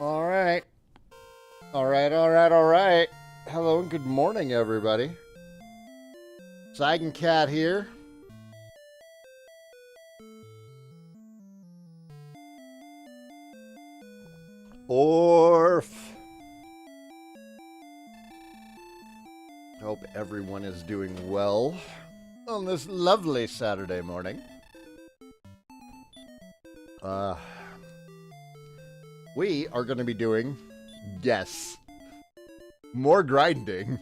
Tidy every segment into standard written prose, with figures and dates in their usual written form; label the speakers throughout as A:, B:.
A: All right. All right. Hello and good morning, everybody. Sagging Cat here. Orf. Hope everyone is doing well on this lovely Saturday morning. We are going to be doing, yes, more grinding.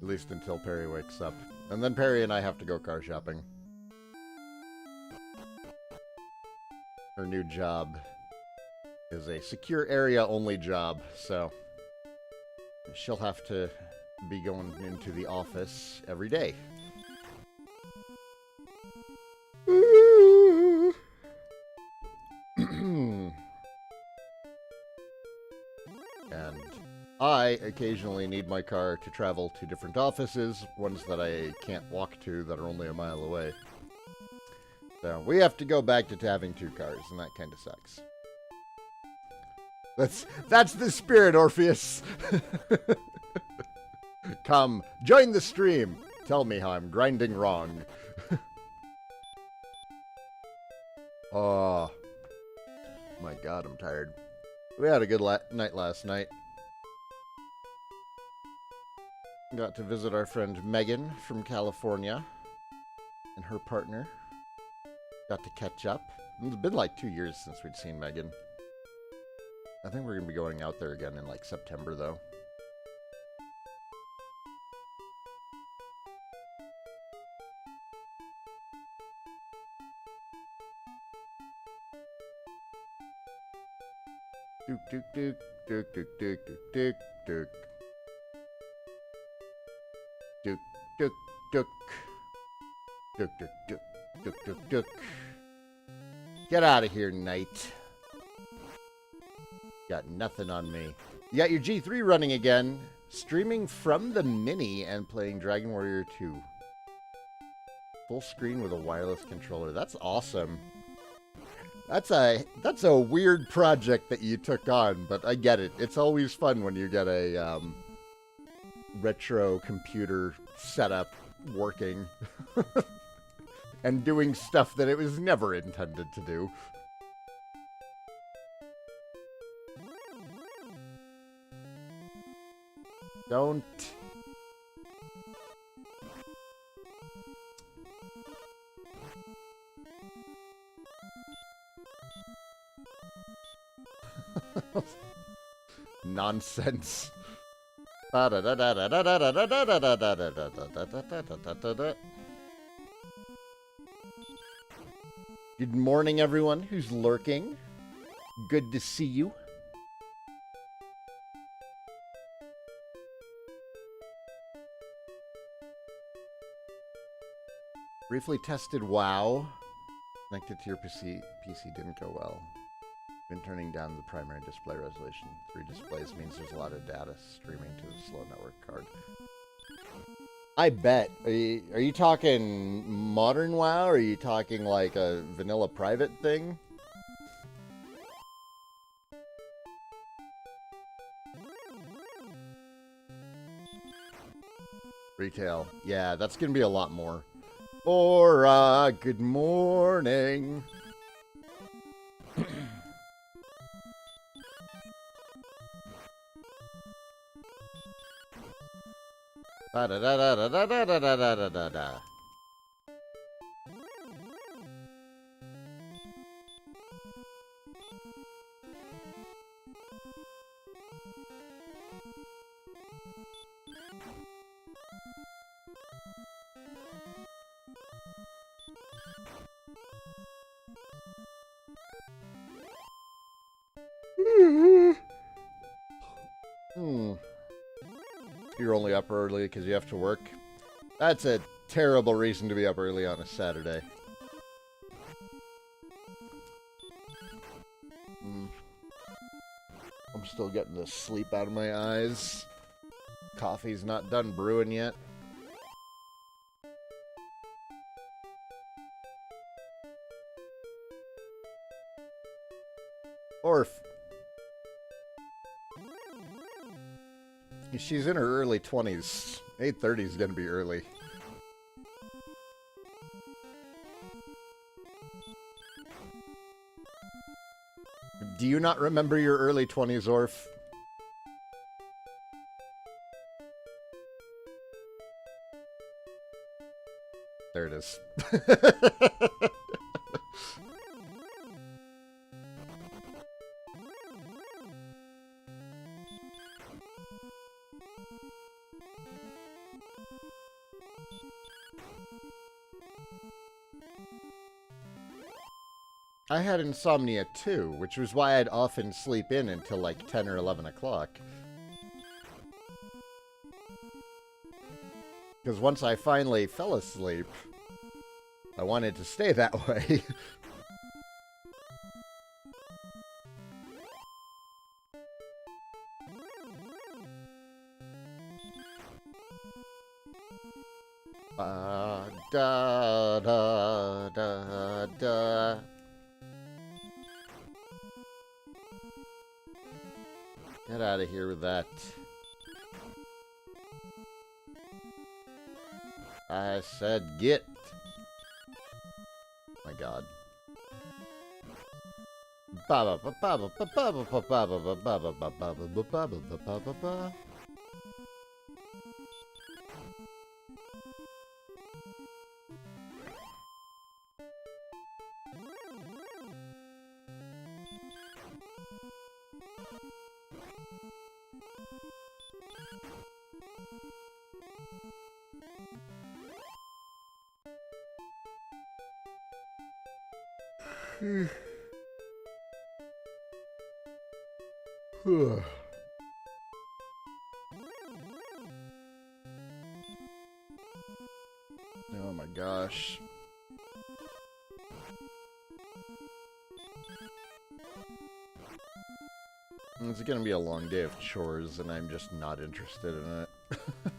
A: At least until Perry wakes up. And then Perry and I have to go car shopping. Her new job is a secure area only job, so she'll have to be going into the office every day. And I occasionally need my car to travel to different offices, ones that I can't walk to that are only a mile away. So we have to go back to having two cars, and that kind of sucks. That's the spirit, Orpheus. Come, join the stream. Tell me how I'm grinding wrong. Oh, my God, I'm tired. We had a good night last night. Got to visit our friend Megan from California and her partner. Got to catch up. It's been like 2 years since we'd seen Megan. I think we're going to be going out there again in like September, though. Dook, dook, dook, dook, dook, dook, dook, dook. Dook, dook, dook. Dook, dook, dook, dook, dook, dook. Get out of here, knight. Got nothing on me. You got your G3 running again, streaming from the Mini and playing Dragon Warrior 2. Full screen with a wireless controller. That's awesome. That's a weird project that you took on, but I get it. It's always fun when you get a retro computer setup working and doing stuff that it was never intended to do. Don't. Nonsense. Good morning, everyone who's lurking. Good to see you. Briefly tested WoW. Connected to your PC didn't go well. Been turning down the primary display resolution. 3 displays means there's a lot of data streaming to the slow network card. I bet. Are you talking modern WoW, or are you talking like a vanilla private thing? Retail. Yeah, that's gonna be a lot more. Aura, good morning. Da da da da da da da da da da da. You're only up early because you have to work. That's a terrible reason to be up early on a Saturday. I'm still getting the sleep out of my eyes. Coffee's not done brewing yet. Orf. She's in her early 20s. 8:30 is going to be early. Do you not remember your early 20s, Orf? There it is. I had insomnia too, which was why I'd often sleep in until like 10 or 11 o'clock. Because once I finally fell asleep, I wanted to stay that way. Da da da da. Get out of here with that. I said get. My God. Ba ba ba ba ba ba ba ba ba ba ba ba ba ba ba ba ba ba. Oh my gosh. It's gonna be a long day of chores, and I'm just not interested in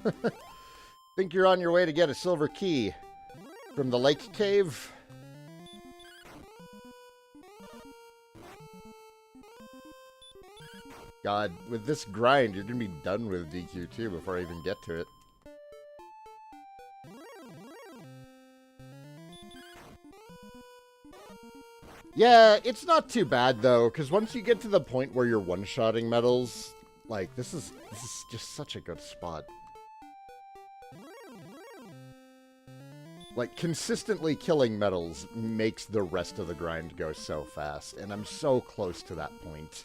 A: it. Think you're on your way to get a silver key from the lake cave? God, with this grind, you're gonna be done with DQ2 before I even get to it. Yeah, it's not too bad though, because once you get to the point where you're one-shotting medals, like this is just such a good spot. Like consistently killing medals makes the rest of the grind go so fast, and I'm so close to that point.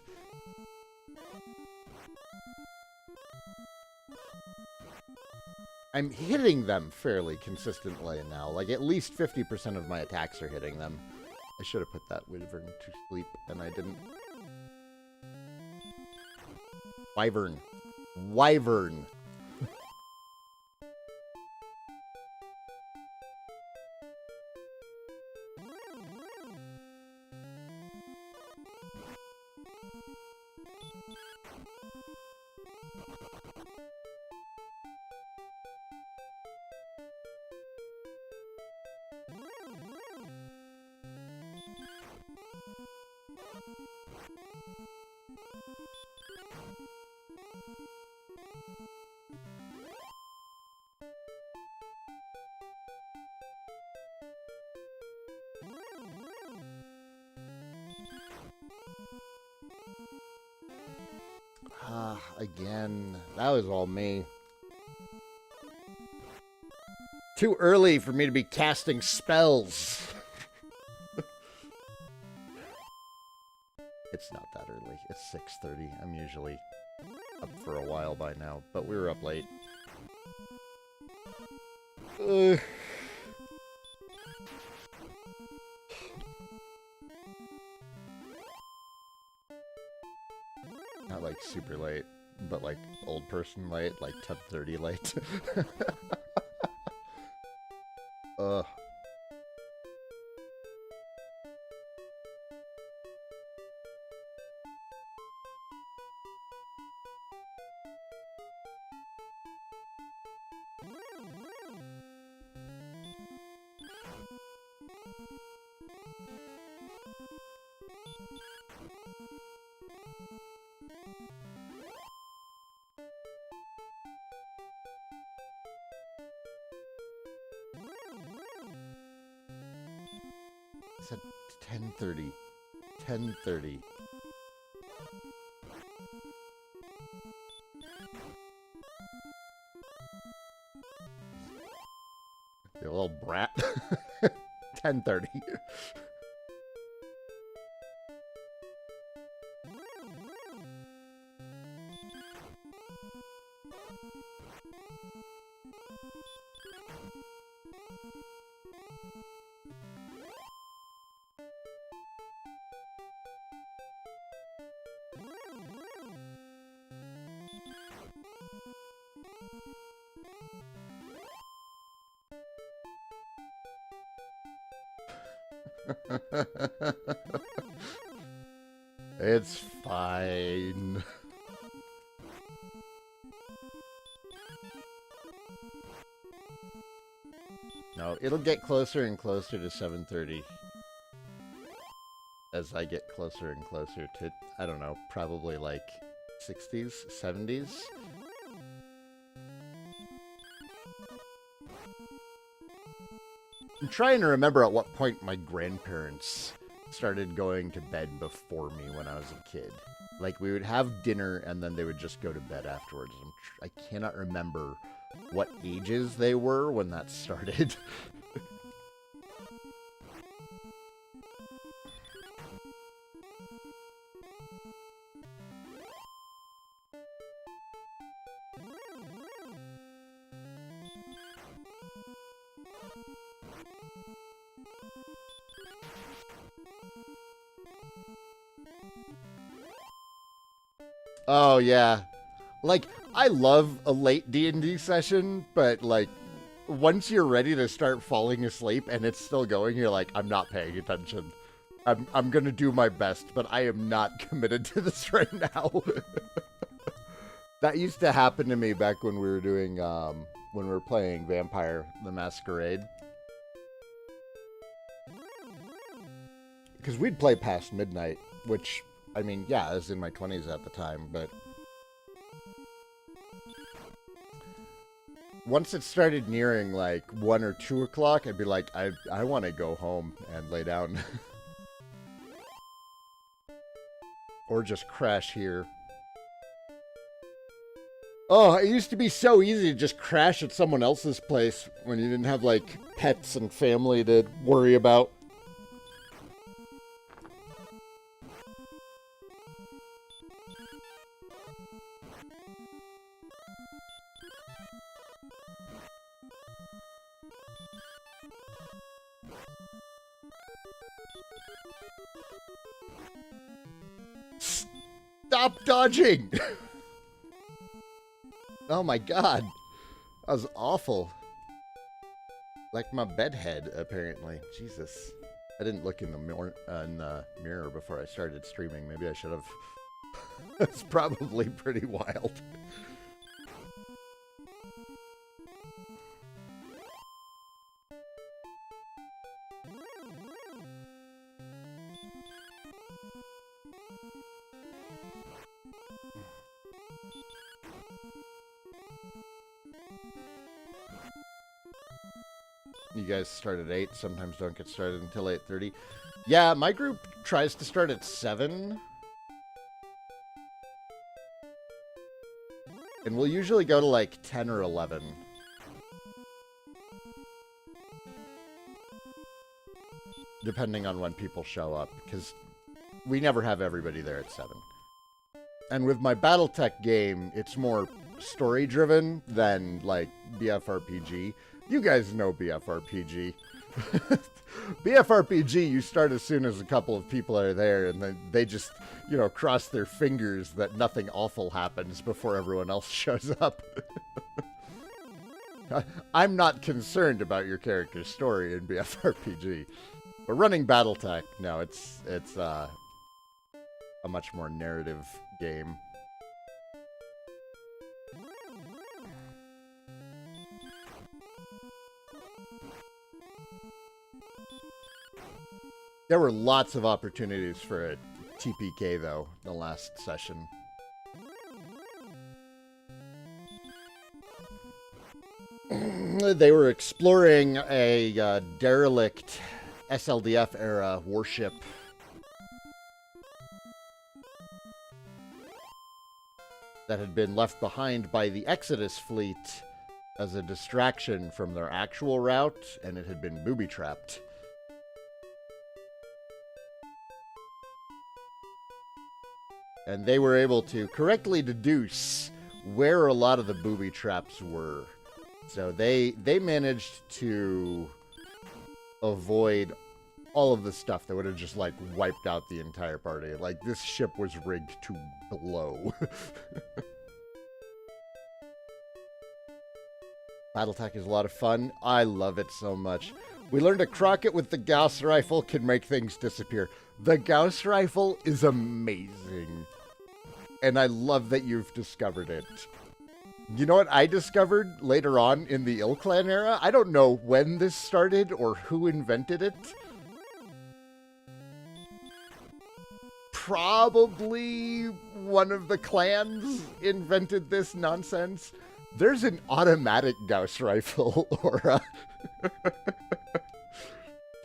A: I'm hitting them fairly consistently now. Like, at least 50% of my attacks are hitting them. I should have put that wyvern to sleep, and I didn't. Wyvern. Wyvern. Again, that was all me. Too early for me to be casting spells. It's not that early. It's 6:30. I'm usually up for a while by now, but we were up late. Not like super late, but like old person late, like 10:30 late. Ugh. I said 10:30. 10:30. You little brat. 10:30. It's fine. No, it'll get closer and closer to 7:30 as I get closer and closer to, I don't know, probably like 60s, 70s. I'm trying to remember at what point my grandparents started going to bed before me when I was a kid. Like, we would have dinner and then they would just go to bed afterwards. I cannot remember what ages they were when that started. Oh, yeah. Like, I love a late D&D session, but, like, once you're ready to start falling asleep and it's still going, you're like, I'm not paying attention. I'm gonna do my best, but I am not committed to this right now. That used to happen to me back when we were doing, when we were playing Vampire the Masquerade. Because we'd play past midnight, which, I mean, yeah, I was in my 20s at the time, but once it started nearing, like, 1 or 2 o'clock, I'd be like, I want to go home and lay down. Or just crash here. Oh, it used to be so easy to just crash at someone else's place when you didn't have, like, pets and family to worry about. Stop dodging! Oh my god. That was awful. Like my bedhead, apparently. Jesus. I didn't look in the mirror before I started streaming. Maybe I should have. It's probably pretty wild. You guys start at 8, sometimes don't get started until 8:30. Yeah, my group tries to start at 7. And we'll usually go to like 10 or 11. Depending on when people show up, because we never have everybody there at 7. And with my Battletech game, it's more story-driven than, like, BFRPG. You guys know BFRPG. BFRPG, you start as soon as a couple of people are there, and then they just, you know, cross their fingers that nothing awful happens before everyone else shows up. I'm not concerned about your character's story in BFRPG. But running Battletech, no, it's a much more narrative game. There were lots of opportunities for it TPK, though, the last session. They were exploring a derelict SLDF-era warship. That had been left behind by the Exodus fleet as a distraction from their actual route, and it had been booby-trapped. And they were able to correctly deduce where a lot of the booby traps were. So they managed to avoid all of the stuff that would have just, like, wiped out the entire party. Like, this ship was rigged to blow. Battletech is a lot of fun. I love it so much. We learned a Crockett with the Gauss rifle can make things disappear. The Gauss rifle is amazing. And I love that you've discovered it. You know what I discovered later on in the Ill Clan era? I don't know when this started or who invented it. Probably one of the clans invented this nonsense. There's an automatic Gauss rifle, Aura.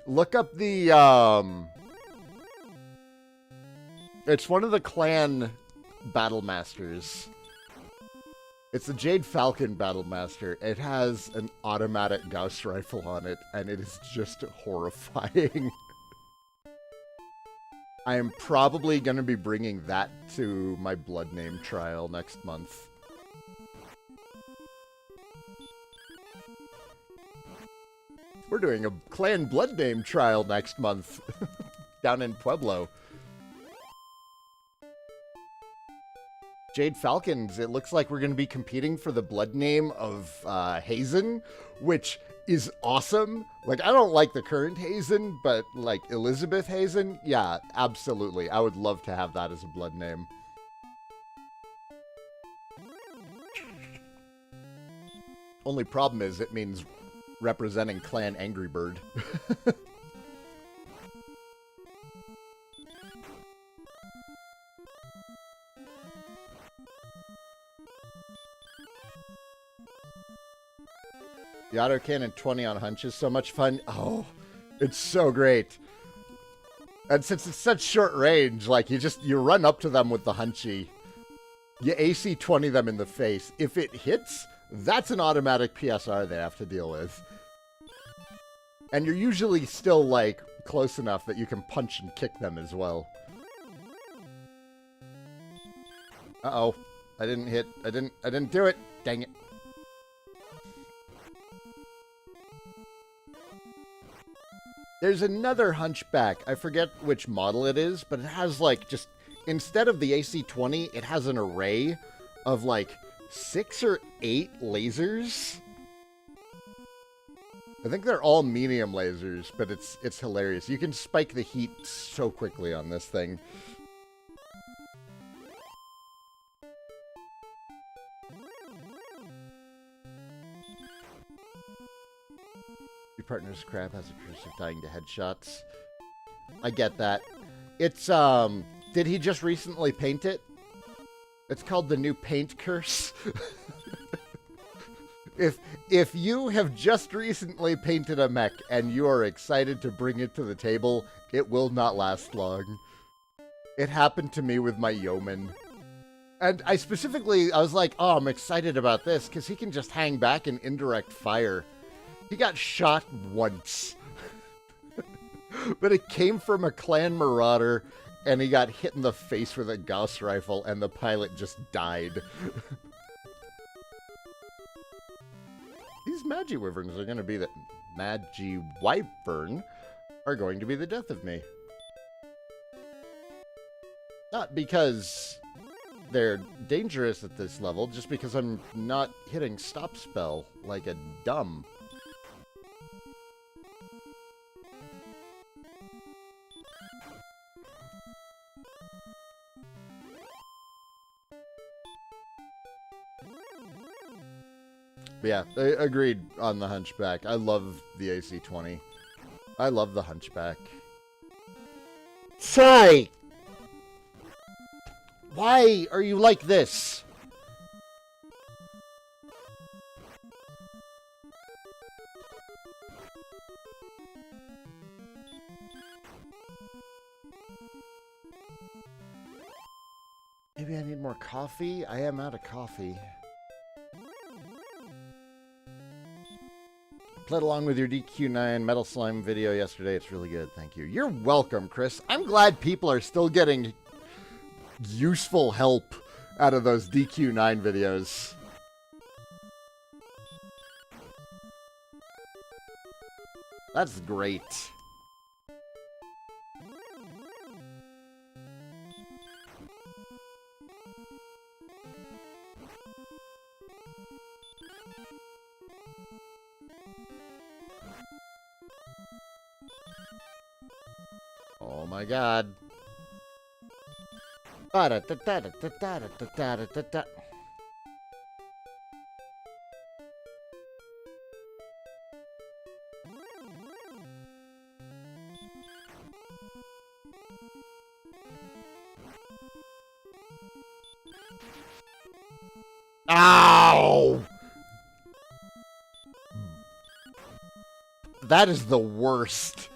A: Look up the, it's one of the clan battle masters. It's the Jade Falcon Battlemaster. It has an automatic Gauss rifle on it, and it is just horrifying. I am probably going to be bringing that to my blood name trial next month. We're doing a clan blood name trial next month down in Pueblo. Jade Falcons, it looks like we're going to be competing for the blood name of Hazen, which is awesome. Like, I don't like the current Hazen, but, like, Elizabeth Hazen, yeah, absolutely. I would love to have that as a blood name. Only problem is it means representing Clan Angry Bird. The autocannon 20 on hunch is so much fun. Oh, it's so great. And since it's such short range, like, you run up to them with the hunchy. You AC 20 them in the face. If it hits, that's an automatic PSR they have to deal with. And you're usually still, like, close enough that you can punch and kick them as well. Uh-oh. I didn't hit. I didn't do it. Dang it. There's another hunchback. I forget which model it is, but it has, like, just... Instead of the AC-20, it has an array of, like, 6 or 8 lasers. I think they're all medium lasers, but it's hilarious. You can spike the heat so quickly on this thing. Your partner's crab has a curse of dying to headshots. I get that. It's, did he just recently paint it? It's called the new paint curse. If you have just recently painted a mech and you are excited to bring it to the table, it will not last long. It happened to me with my yeoman. And I was like, oh, I'm excited about this because he can just hang back and indirect fire. He got shot once. But it came from a clan marauder, and he got hit in the face with a Gauss rifle, and the pilot just died. These Magi-Wyverns are going to be the... Magi-Wyvern are going to be the death of me. Not because they're dangerous at this level, just because I'm not hitting stop spell like a dumb... But yeah, I agreed on the Hunchback. I love the AC-20. I love the Hunchback. Sigh! Why are you like this? Maybe I need more coffee? I am out of coffee. Played along with your DQ9 Metal Slime video yesterday. It's really good. Thank you. You're welcome, Chris. I'm glad people are still getting useful help out of those DQ9 videos. That's great. Oh my god. Ow! That is the worst.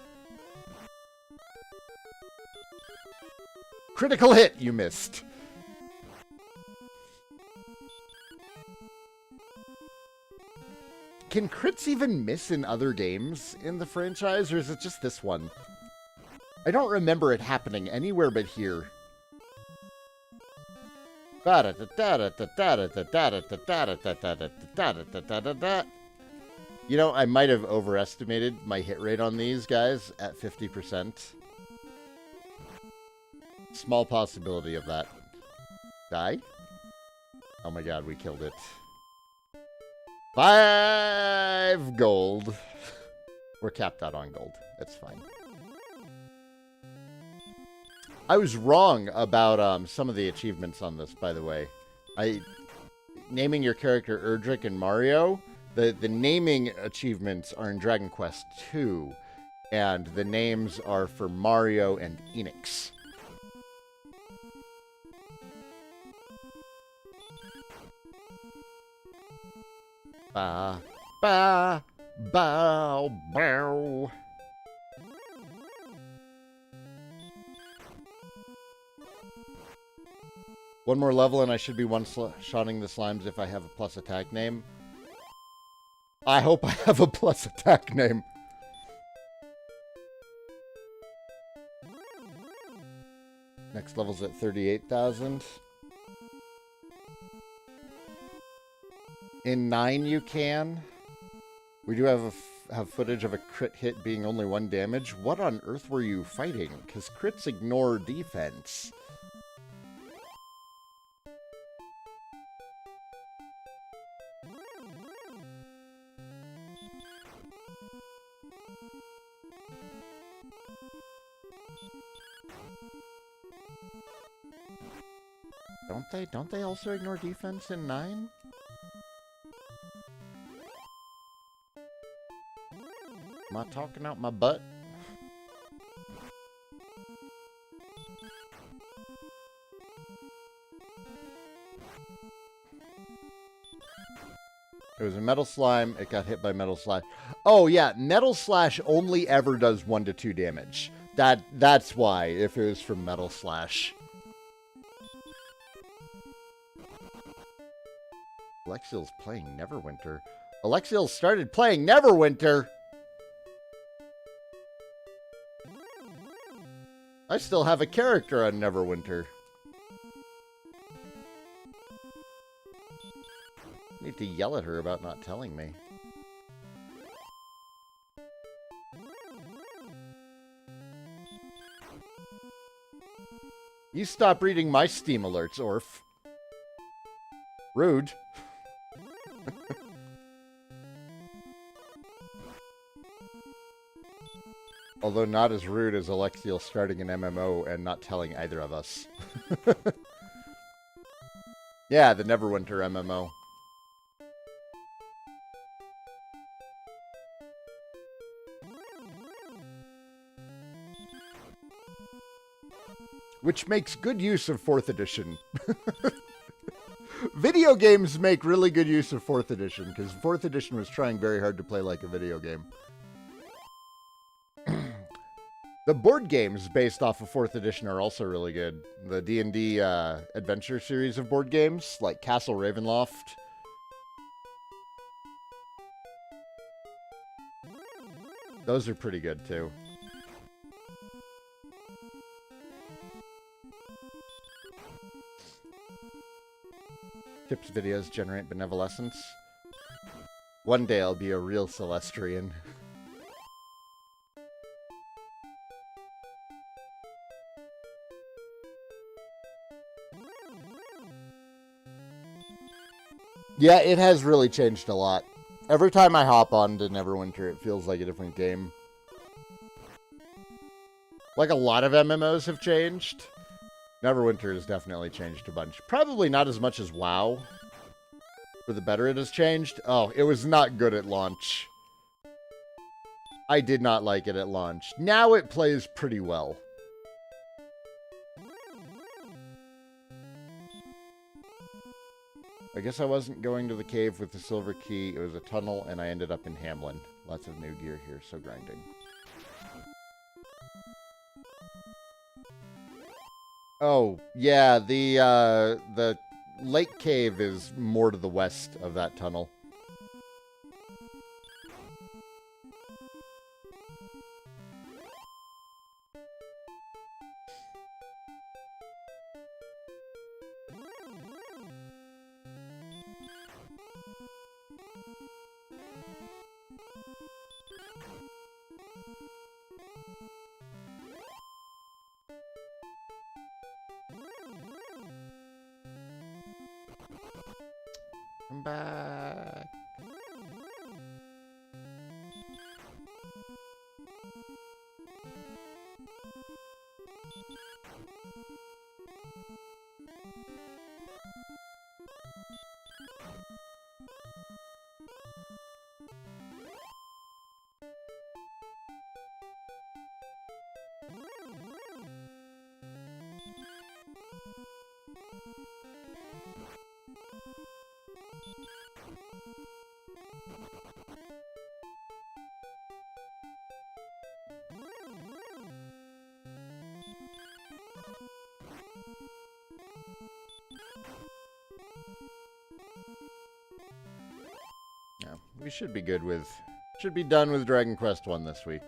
A: Critical hit, you missed. Can crits even miss in other games in the franchise, or is it just this one? I don't remember it happening anywhere but here. You know, I might have overestimated my hit rate on these guys at 50%. Small possibility of that. Die? Oh my god, we killed it. 5 gold. We're capped out on gold. That's fine. I was wrong about some of the achievements on this, by the way. Naming your character Erdrick and Mario, the naming achievements are in Dragon Quest II, and the names are for Mario and Enix. Ba, ba, bow, bow. One more level and I should be one-shotting the slimes if I have a plus attack name. I hope I have a plus attack name. Next level's at 38,000. In 9 you can. We do have footage of a crit hit being only 1 damage. What on earth were you fighting? Because crits ignore defense. Don't they also ignore defense in 9? Am I talking out my butt? It was a metal slime. It got hit by metal slash. Oh yeah, metal slash only ever does 1 to 2 damage. That's why, if it was from metal slash. Alexiel's playing Neverwinter. Alexiel started playing Neverwinter. I still have a character on Neverwinter. Need to yell at her about not telling me. You stop reading my Steam alerts, Orf. Rude. Although not as rude as Alexiel starting an MMO and not telling either of us. Yeah, the Neverwinter MMO. which makes good use of 4th edition. Video games make really good use of 4th edition, because 4th edition was trying very hard to play like a video game. The board games based off of 4th edition are also really good. The D&D adventure series of board games, like Castle Ravenloft. Those are pretty good, too. Tips videos generate benevolence. One day I'll be a real Celestrian. Yeah, it has really changed a lot. Every time I hop on to Neverwinter, it feels like a different game. Like a lot of MMOs have changed. Neverwinter has definitely changed a bunch. Probably not as much as WoW. For the better it has changed. Oh, it was not good at launch. I did not like it at launch. Now it plays pretty well. I guess I wasn't going to the cave with the silver key. It was a tunnel, and I ended up in Hamlin. Lots of new gear here, so grinding. Oh, yeah, the lake cave is more to the west of that tunnel. I'm back. Yeah, we should be good with... Should be done with Dragon Quest 1 this week.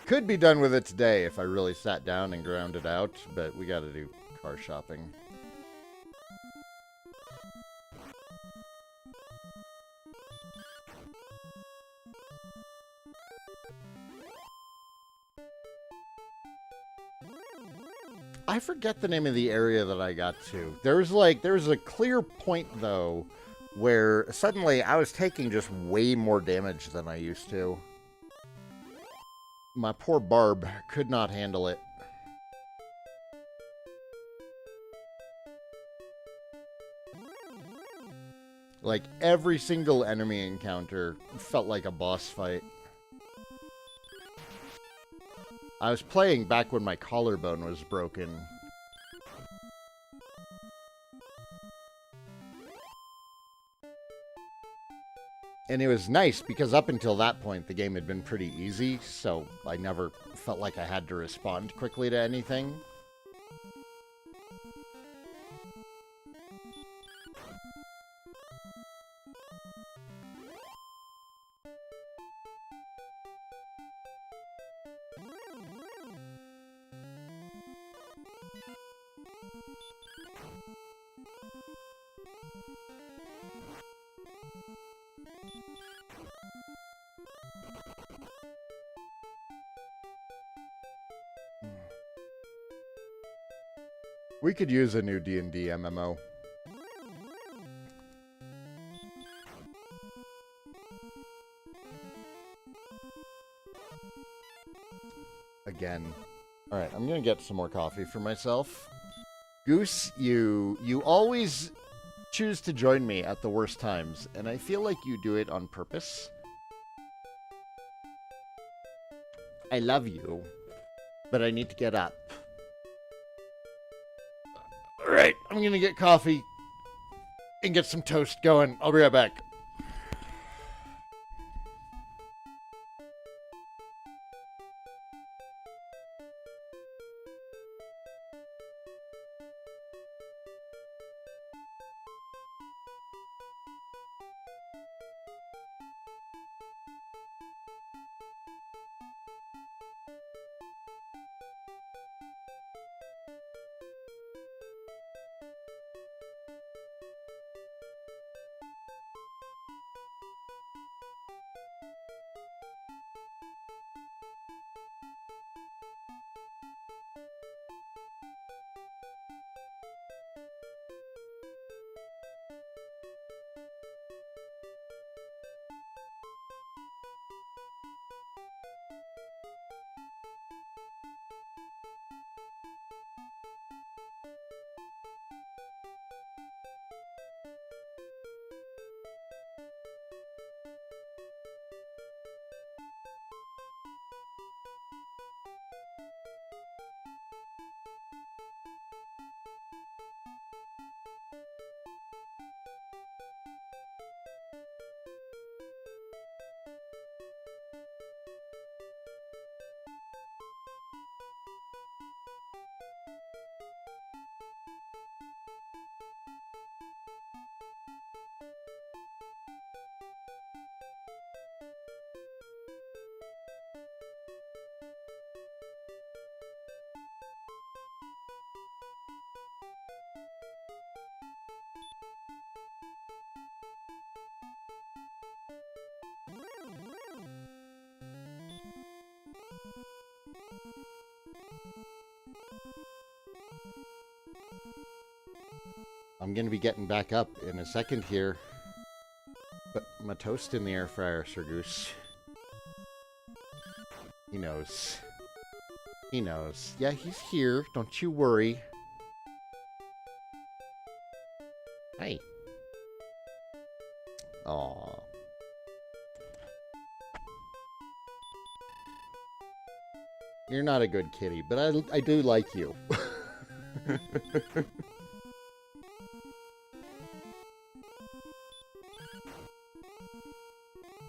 A: Could be done with it today if I really sat down and ground it out, but we gotta do car shopping. I forget the name of the area that I got to. There was a clear point, though, where suddenly I was taking just way more damage than I used to. My poor Barb could not handle it. Like, every single enemy encounter felt like a boss fight. I was playing back when my collarbone was broken. And it was nice, because up until that point, the game had been pretty easy, so I never felt like I had to respond quickly to anything. We could use a new D&D MMO. Again. Alright, I'm gonna get some more coffee for myself. Goose, you always choose to join me at the worst times, and I feel like you do it on purpose. I love you, but I need to get up. All right, I'm gonna get coffee and get some toast going. I'll be right back. I'm going to be getting back up in a second here. But my toast in the air fryer, Sir Goose. He knows. He knows. Yeah, he's here. Don't you worry. Hey. Aww. You're not a good kitty, but I do like you.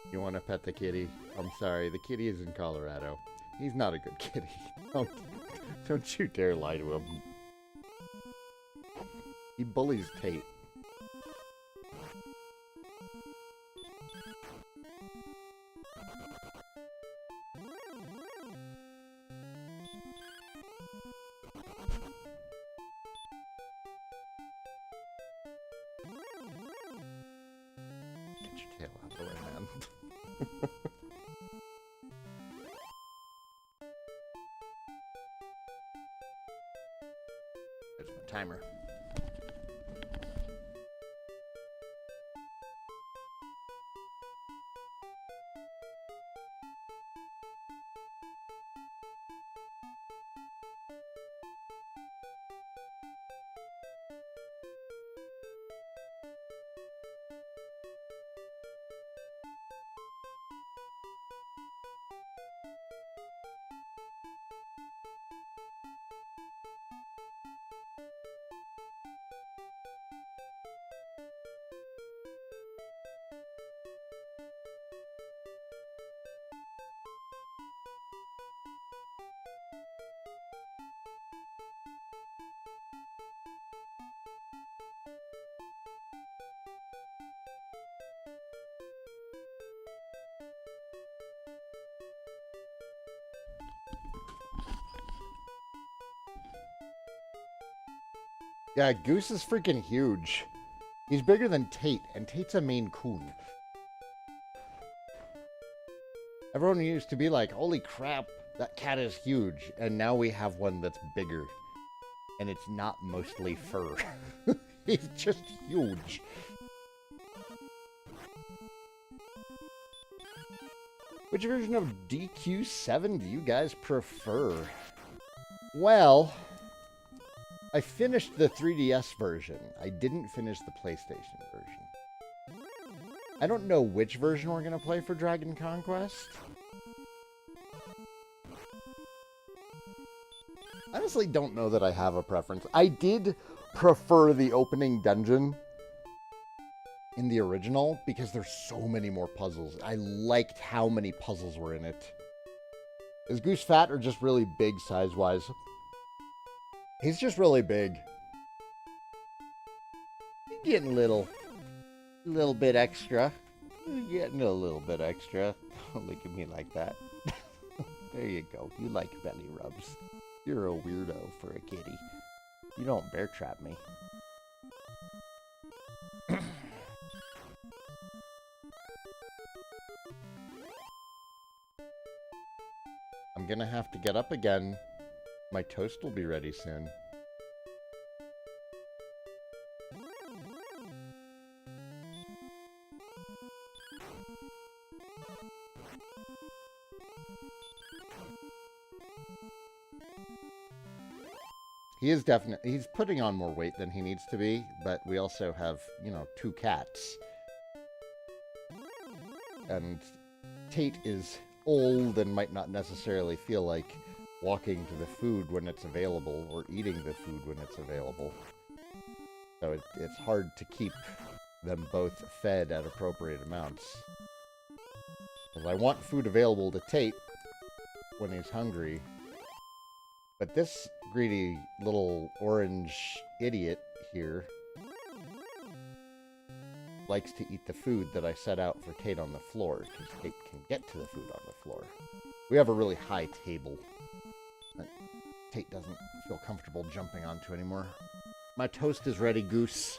A: You want to pet the kitty? I'm sorry, the kitty is in Colorado. He's not a good kitty. Don't you dare lie to him. He bullies Tate. Get your tail out of the way, man. There's my timer. Yeah, Goose is freaking huge. He's bigger than Tate, and Tate's a Maine Coon. Everyone used to be like, holy crap, that cat is huge. And now we have one that's bigger. And it's not mostly fur. He's just huge. Which version of DQ7 do you guys prefer? Well, I finished the 3DS version. I didn't finish the PlayStation version. I don't know which version we're going to play for Dragon Conquest. honestly don't know that I have a preference. I did prefer the opening dungeon in the original because there's so many more puzzles. I liked how many puzzles were in it. Is Goose fat or just really big size-wise? He's just really big. You're getting a little bit extra. You're getting a little bit extra. Don't look at me like that. There you go. You like belly rubs. You're a weirdo for a kitty. You don't bear trap me. I'm gonna have to get up again. My toast will be ready soon. He is definitely, he's putting on more weight than he needs to be, but we also have, you know, 2 cats. And Tate is old and might not necessarily feel like walking to the food when it's available or eating the food when it's available. So it's hard to keep them both fed at appropriate amounts. Because I want food available to Tate when he's hungry. But this greedy little orange idiot here likes to eat the food that I set out for Tate on the floor, because Tate can get to the food on the floor. We have a really high table that Tate doesn't feel comfortable jumping onto anymore. My toast is ready, Goose.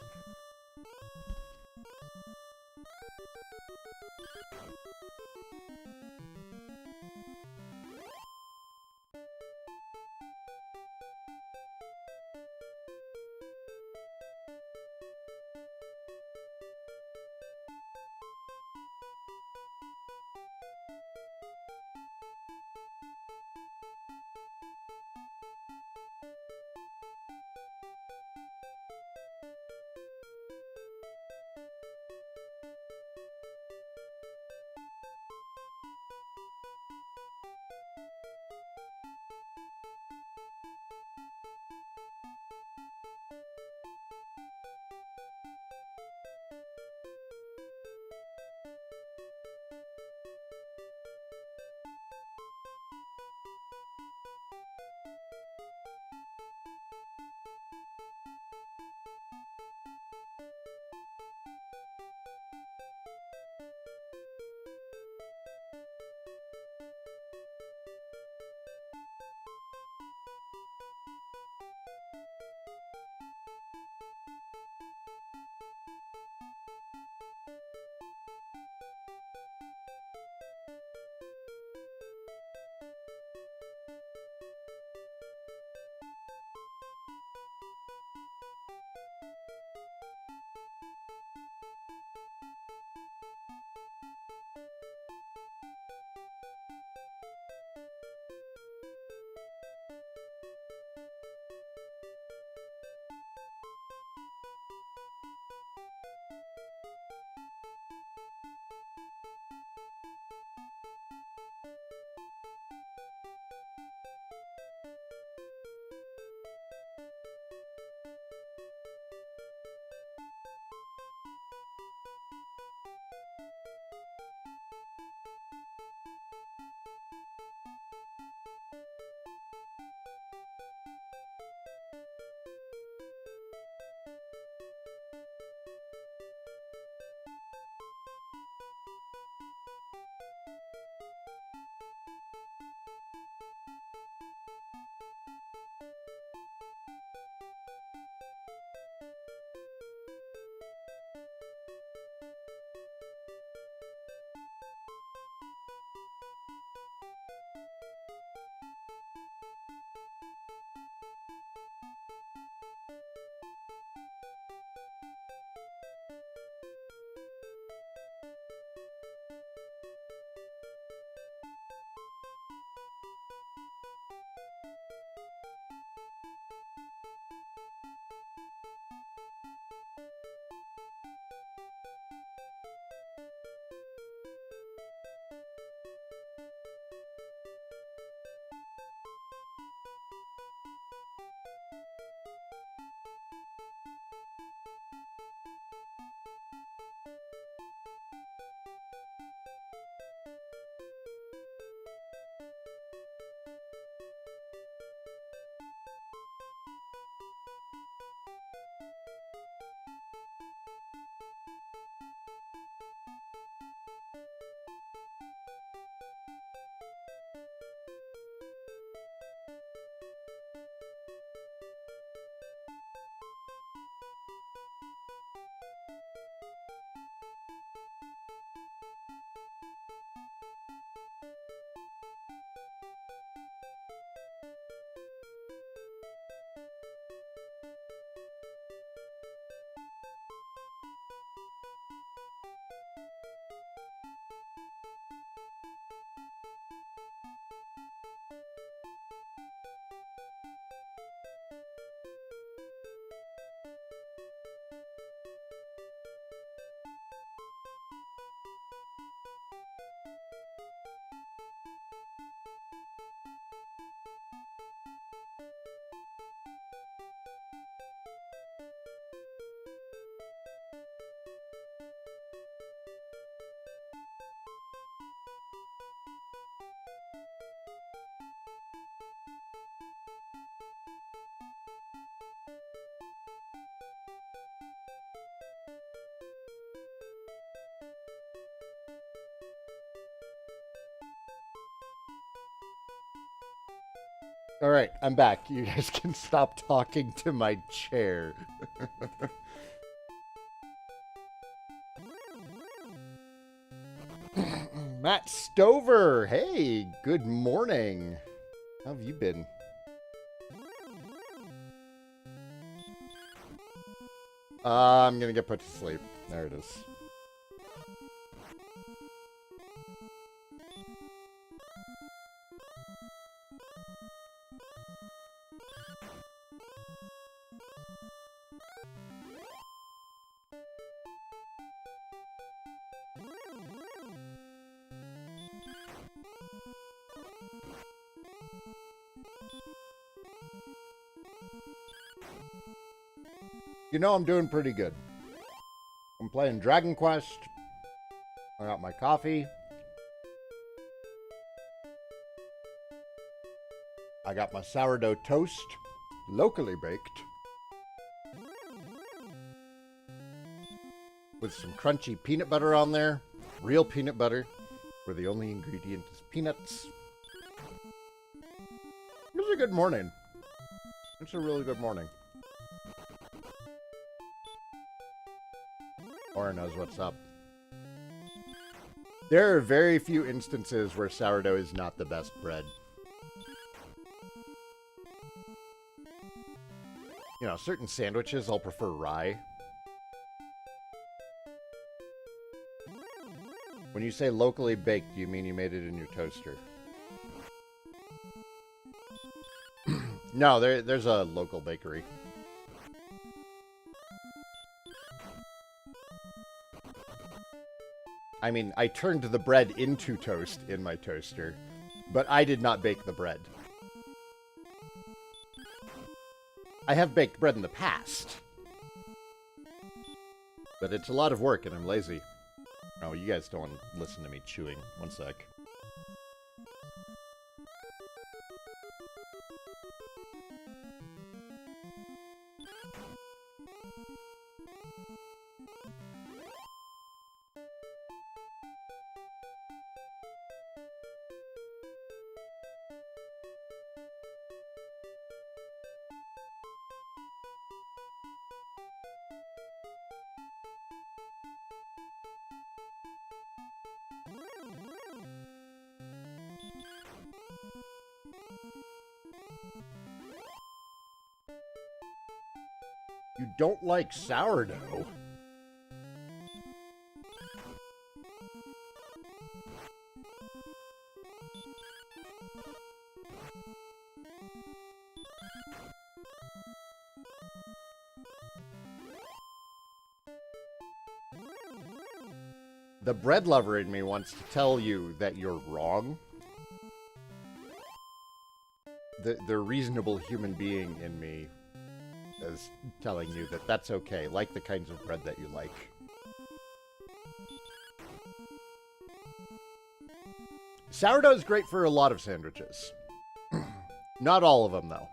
A: All right, I'm back. You guys can stop talking to my chair. Matt Stover, hey, good morning. How have you been? I'm gonna get put to sleep. There it is. You know I'm doing pretty good. I'm playing Dragon Quest. I got my coffee. I got my sourdough toast, locally baked, with some crunchy peanut butter on there. Real peanut butter, where the only ingredient is peanuts. It was a good morning. It's a really good morning. Or knows what's up. There are very few instances where sourdough is not the best bread. You know, certain sandwiches I'll prefer rye. When you say locally baked, do you mean you made it in your toaster? No, there's a local bakery. I mean, I turned the bread into toast in my toaster, but I did not bake the bread. I have baked bread in the past, but it's a lot of work and I'm lazy. Oh, you guys don't want to listen to me chewing. One sec. You don't like sourdough? The bread lover in me wants to tell you that you're wrong. The reasonable human being in me is telling you that that's okay. Like the kinds of bread that you like. Sourdough is great for a lot of sandwiches. Not all of them, though.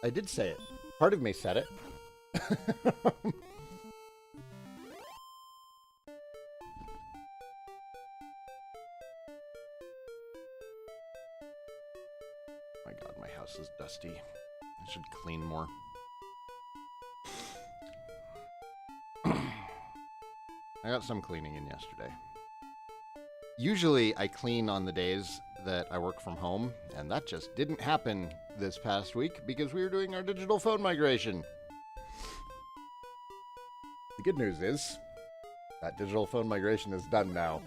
A: I did say it. Part of me said it. My God, my house is dusty. I should clean more. I got some cleaning in yesterday. Usually I clean on the days that I work from home, and that just didn't happen this past week because we were doing our digital phone migration. The good news is that digital phone migration is done now.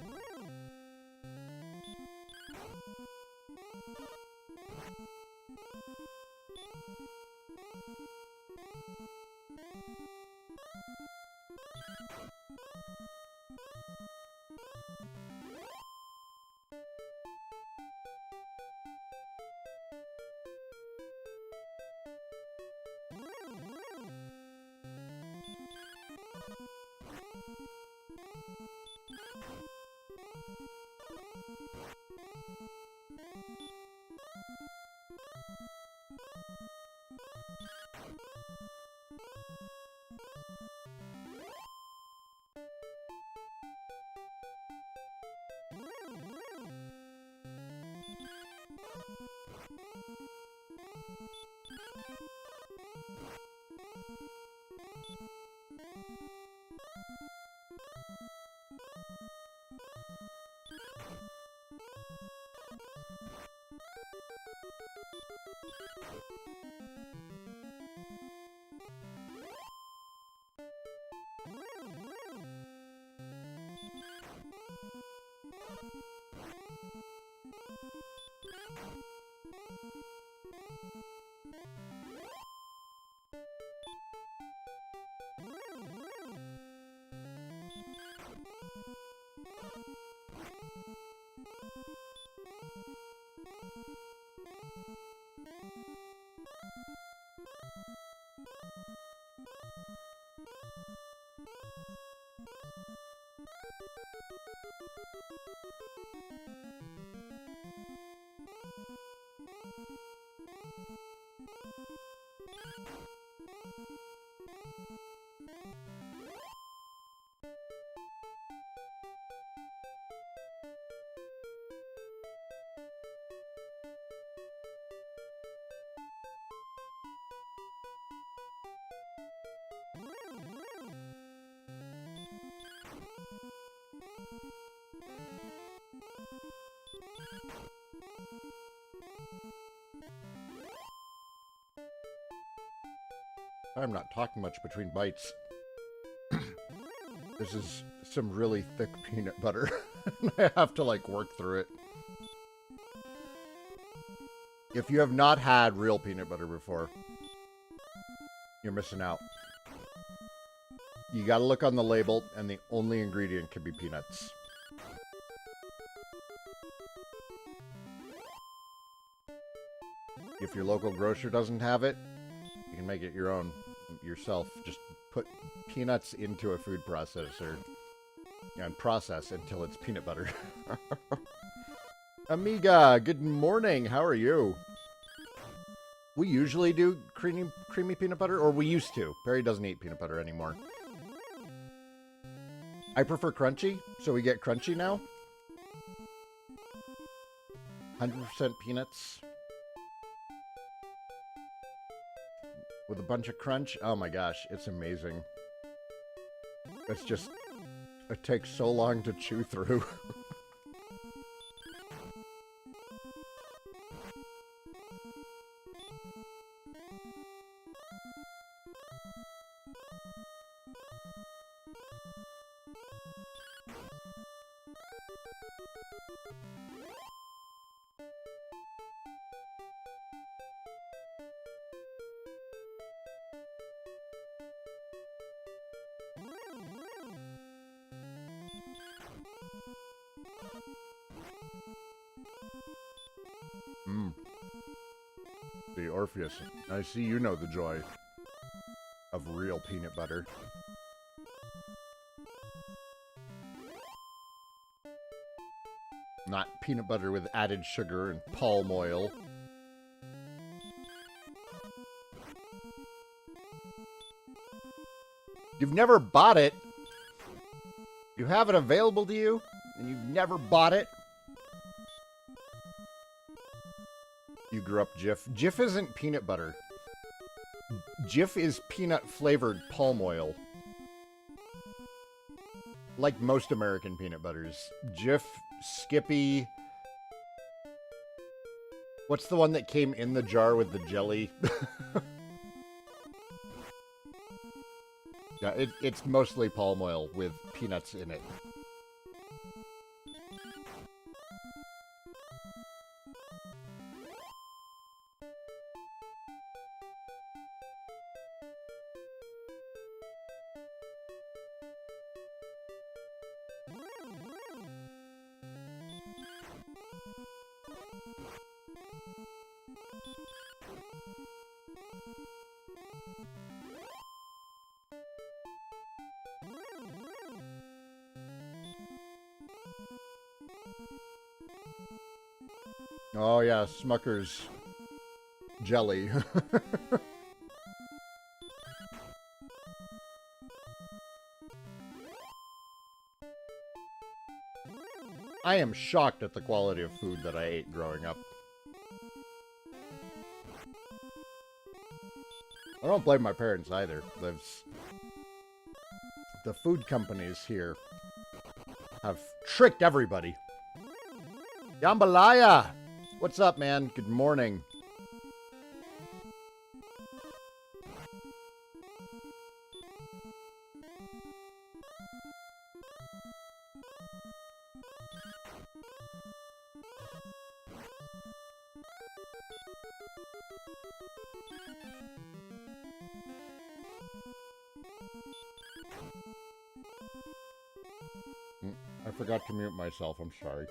A: I'm not talking much between bites. This is some really thick peanut butter. I have to, like, work through it. If you have not had real peanut butter before, you're missing out. You gotta look on the label, and the only ingredient can be peanuts. If your local grocer doesn't have it, you can make it your own yourself. Just put peanuts into a food processor and process until it's peanut butter. Amiga, good morning. How are you? We usually do creamy peanut butter, or we used to. Perry doesn't eat peanut butter anymore. I prefer crunchy, so we get crunchy now. 100% peanuts. With a bunch of crunch. Oh my gosh, it's amazing. It's just, it takes so long to chew through. The Orpheus. I see you know the joy of real peanut butter. Not peanut butter with added sugar and palm oil. You've never bought it. You have it available to you, and you've never bought it. You grew up Jif. Jif isn't peanut butter. Jif is peanut-flavored palm oil. Like most American peanut butters. Jif, Skippy... What's the one that came in the jar with the jelly? Yeah, it's mostly palm oil with peanuts in it. Oh yeah, Smucker's jelly. I am shocked at the quality of food that I ate growing up. I don't blame my parents either. The food companies here have tricked everybody. Jambalaya! What's up, man? Good morning. I forgot to mute myself. I'm sorry.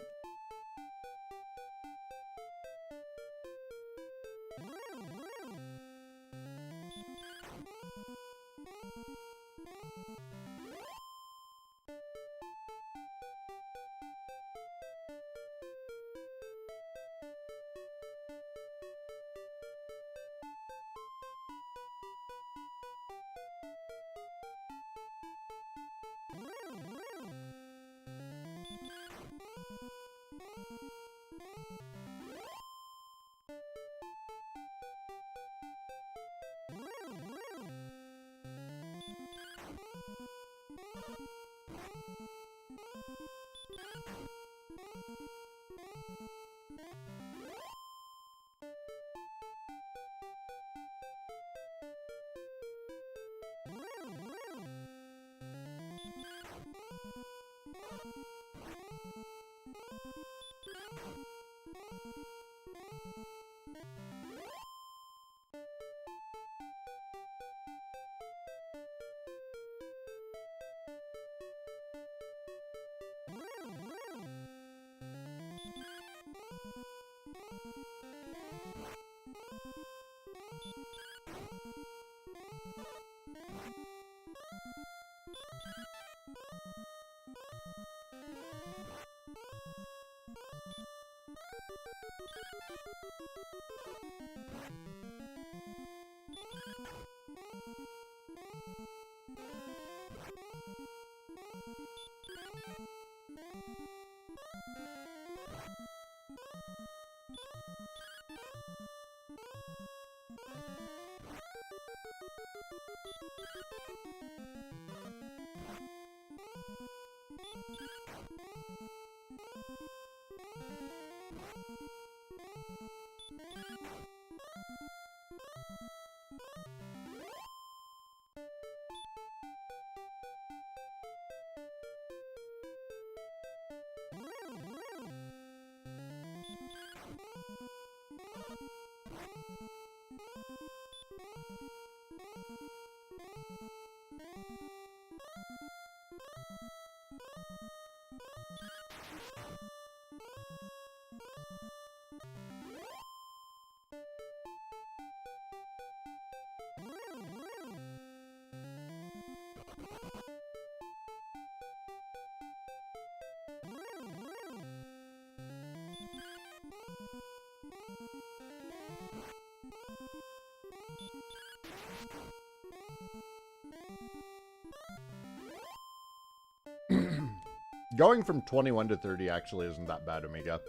A: Going from 21 to 30 actually isn't that bad, Amiga.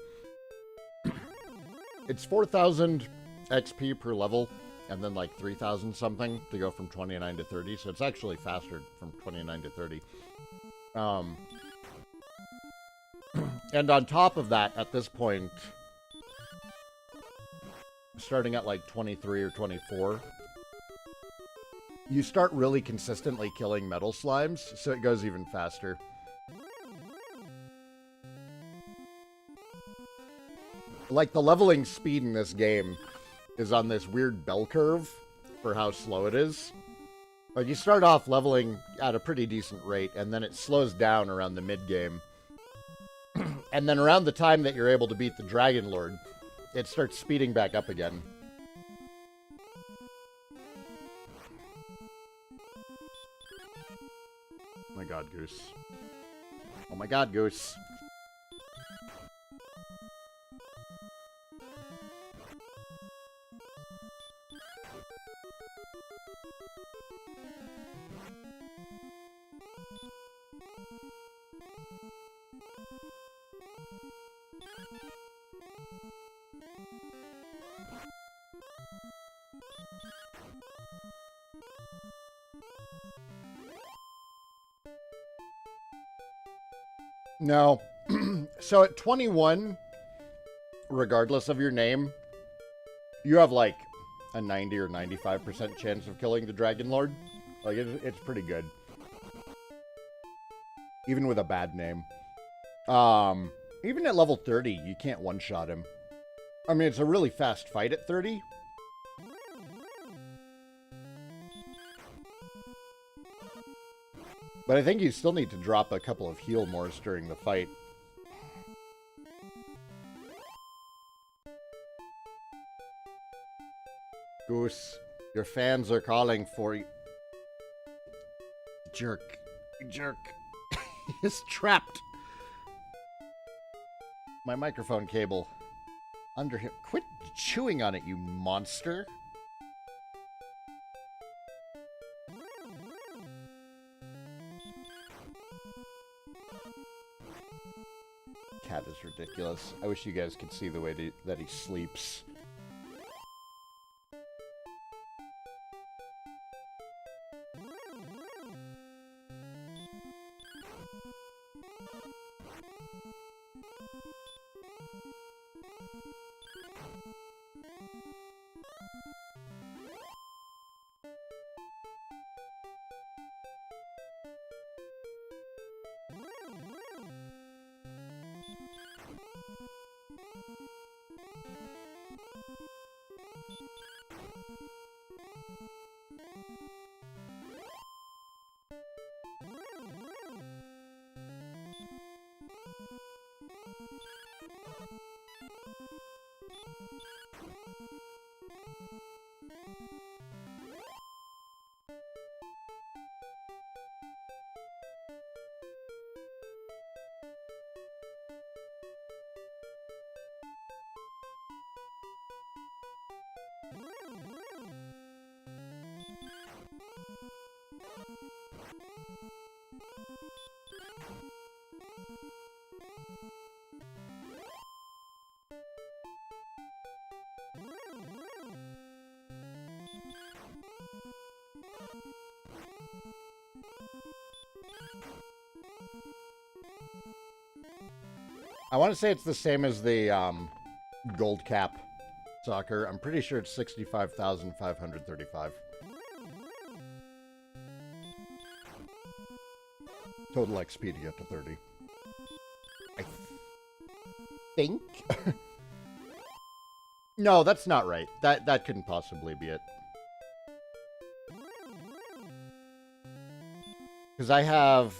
A: It's 4,000 XP per level, and then like 3,000 something to go from 29 to 30, so it's actually faster from 29 to 30. And on top of that, at this point, starting at like 23 or 24, you start really consistently killing metal slimes, so it goes even faster. Like, the leveling speed in this game is on this weird bell curve for how slow it is. Like, you start off leveling at a pretty decent rate, and then it slows down around the mid-game. And then around the time that you're able to beat the Dragon Lord, it starts speeding back up again. Oh my god, Goose. Oh my god, Goose. No. So at 21, regardless of your name, you have like a 90 or 95% chance of killing the Dragon Lord. Like, it's pretty good. Even with a bad name. Even at level 30, you can't one-shot him. I mean, it's a really fast fight at 30. But I think you still need to drop a couple of heal mores during the fight. Goose, your fans are calling for you. Jerk. Jerk. He's trapped. My microphone cable. Under him. Quit chewing on it, you monster. Cat is ridiculous. I wish you guys could see the way that he sleeps. I want to say it's the same as the gold cap soccer. I'm pretty sure it's 65,535. Total XP to get to 30. I think. No, that's not right. That couldn't possibly be it. Because I have...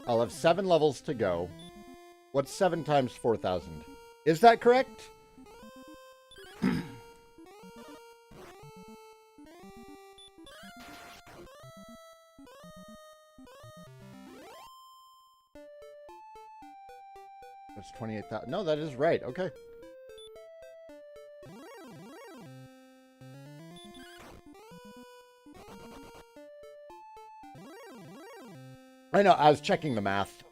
A: I'll have 7 levels to go. What's 7 times 4,000? Is that correct? That's 28,000. No, that is right. Okay. I know, I was checking the math.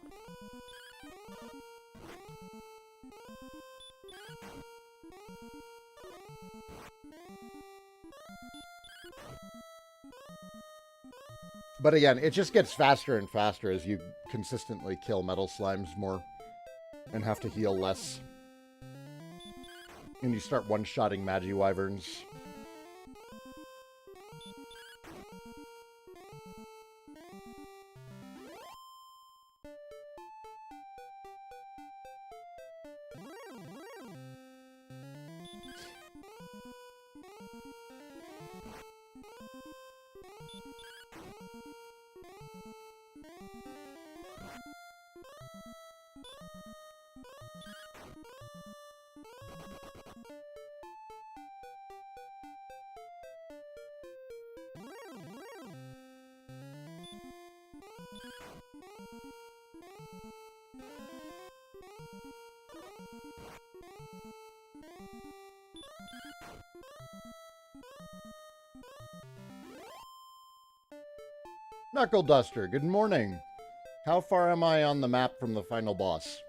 A: But again, it just gets faster and faster as you consistently kill metal slimes more and have to heal less. And you start one-shotting Magi Wyverns. Knuckle Duster, good morning. How far am I on the map from the final boss?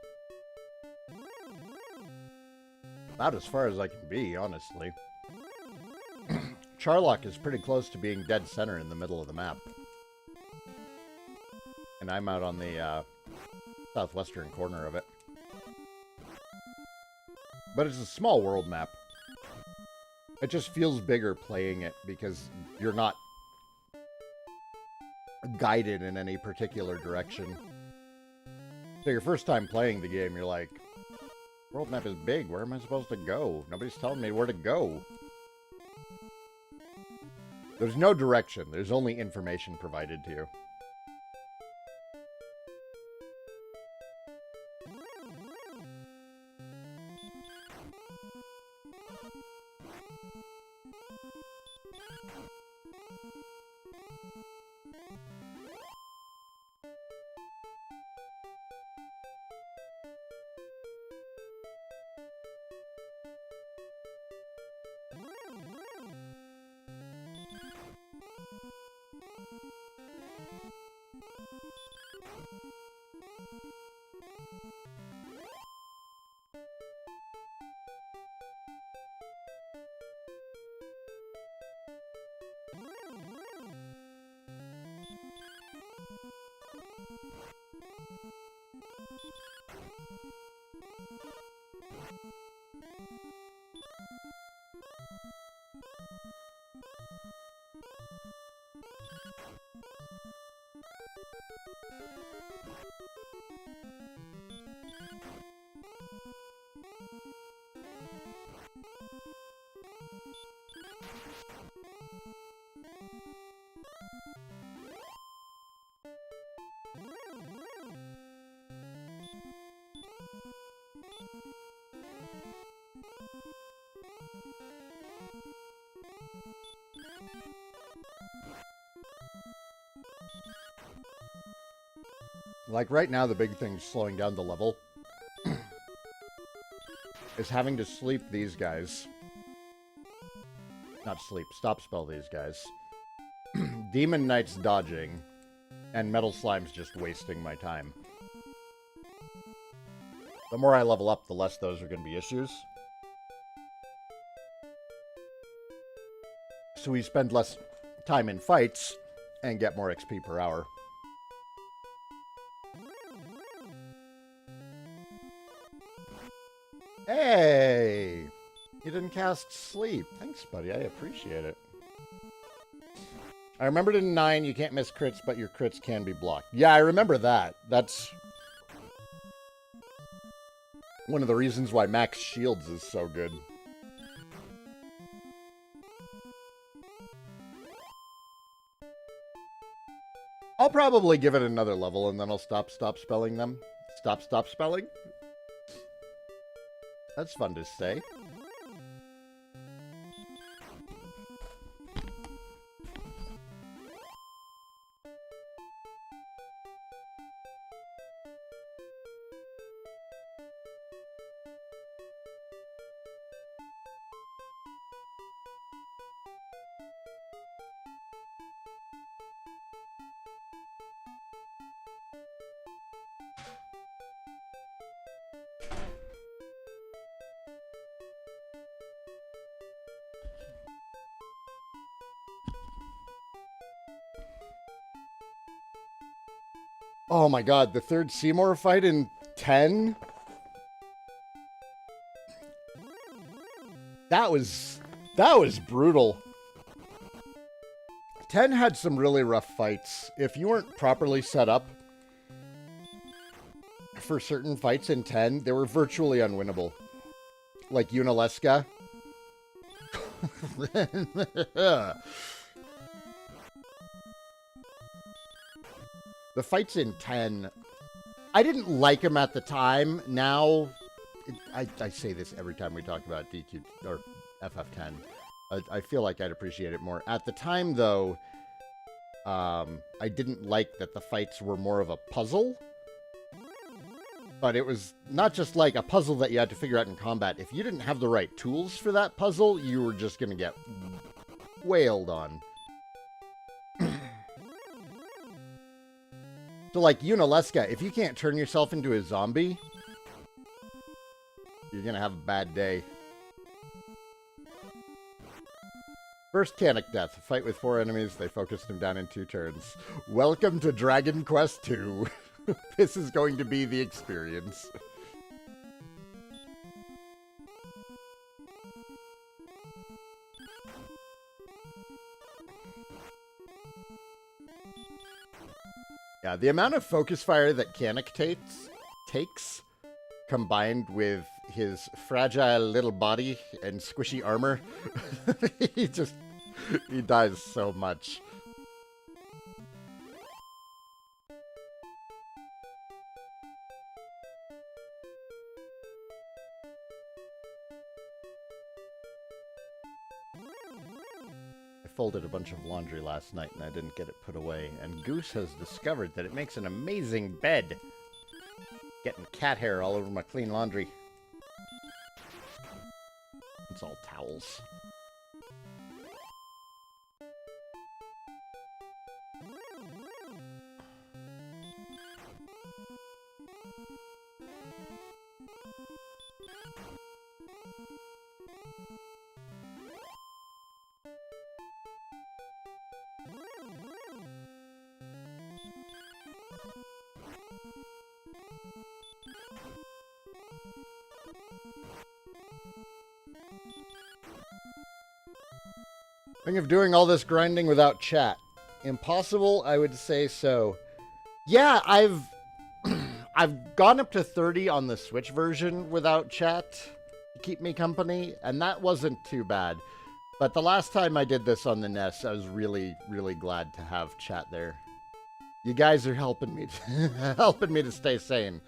A: About as far as I can be, honestly. Charlock is pretty close to being dead center in the middle of the map. And I'm out on the southwestern corner of it. But it's a small world map. It just feels bigger playing it because you're not guided in any particular direction. So your first time playing the game, you're like, world map is big, where am I supposed to go? Nobody's telling me where to go. There's no direction, there's only information provided to you. Like right now, the big thing slowing down the level is having to sleep these guys. Not sleep, stop spell these guys. Demon Knight's dodging, and Metal Slime's just wasting my time. The more I level up, the less those are going to be issues. So we spend less time in fights and get more XP per hour. Hey! You didn't cast sleep. Thanks, buddy. I appreciate it. I remembered in 9 you can't miss crits, but your crits can be blocked. Yeah, I remember that. That's one of the reasons why Max Shields is so good. I'll probably give it another level and then I'll stop spelling them. Stop spelling? That's fun to say. Oh my god, the third Seymour fight in 10? That was brutal. 10 had some really rough fights. If you weren't properly set up for certain fights in 10, they were virtually unwinnable. Like Unalesca. The fights in 10, I didn't like them at the time. Now, I say this every time we talk about DQ or FF10. I feel like I'd appreciate it more. At the time, though, I didn't like that the fights were more of a puzzle. But it was not just like a puzzle that you had to figure out in combat. If you didn't have the right tools for that puzzle, you were just going to get wailed on. So like Unaleska, if you can't turn yourself into a zombie, you're going to have a bad day. First Canic death. Fight with 4 enemies. They focused him down in 2 turns. Welcome to Dragon Quest II. This is going to be the experience. Yeah, the amount of focus fire that Canic takes, combined with his fragile little body and squishy armor, he dies so much. I folded a bunch of laundry last night and I didn't get it put away, and Goose has discovered that it makes an amazing bed. Getting cat hair all over my clean laundry. It's all towels. Thing of doing all this grinding without chat. Impossible, I would say so. Yeah, I've gone up to 30 on the Switch version without chat to keep me company, and that wasn't too bad. But the last time I did this on the NES, I was really, really glad to have chat there. You guys are helping me helping me to stay sane.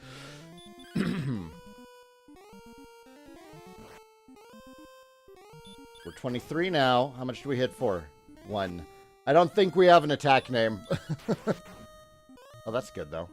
A: We're 23 now. How much do we hit for? 1. I don't think we have an attack name. Oh, that's good, though.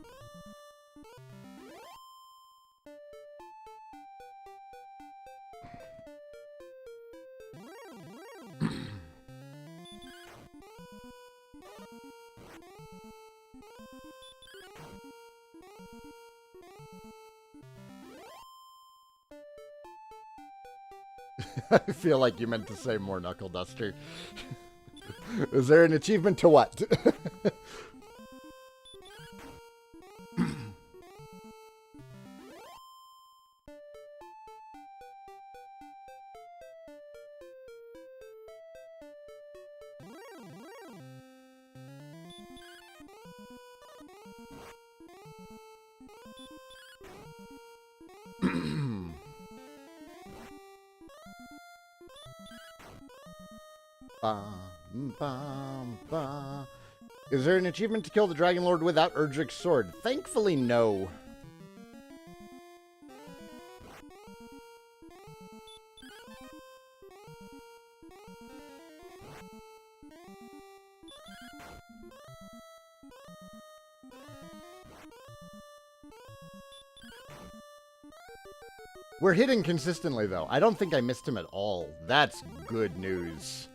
A: I feel like you meant to say more Knuckle Duster. Is there an achievement to what? Is there an achievement to kill the Dragon Lord without Erdrick's sword? Thankfully, no. We're hitting consistently, though. I don't think I missed him at all. That's good news.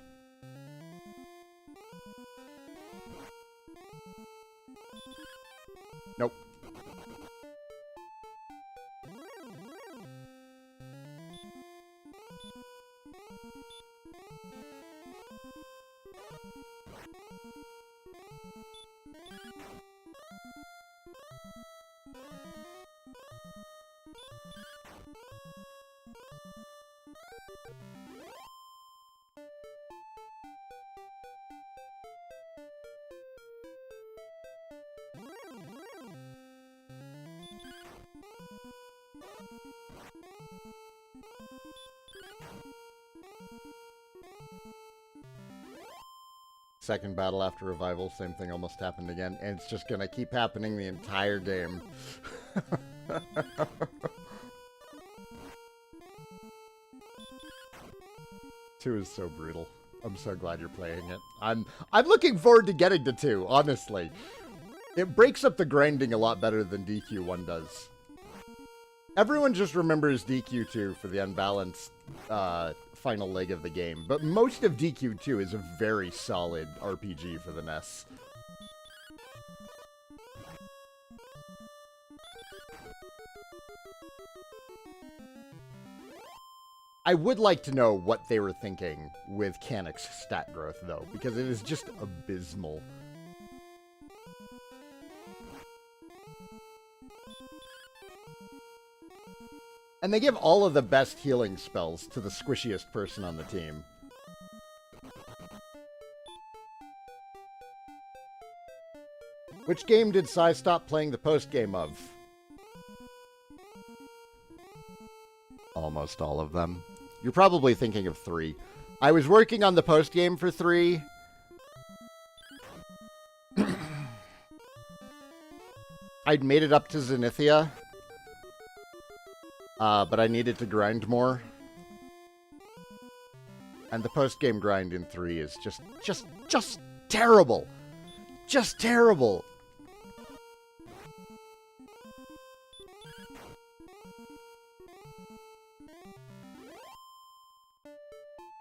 A: Nope. Second battle after revival, same thing almost happened again, and it's just gonna keep happening the entire game. 2 is so brutal. I'm so glad you're playing it. I'm looking forward to getting to 2, honestly. It breaks up the grinding a lot better than DQ1 does. Everyone just remembers DQ2 for the unbalanced final leg of the game, but most of DQ2 is a very solid RPG for the NES. I would like to know what they were thinking with Canic's stat growth, though, because it is just abysmal. And they give all of the best healing spells to the squishiest person on the team. Which game did Sai stop playing the post-game of? Almost all of them. You're probably thinking of 3. I was working on the post-game for 3. I'd made it up to Zenithia. But I needed to grind more. And the post-game grind in 3 is just terrible. Just terrible.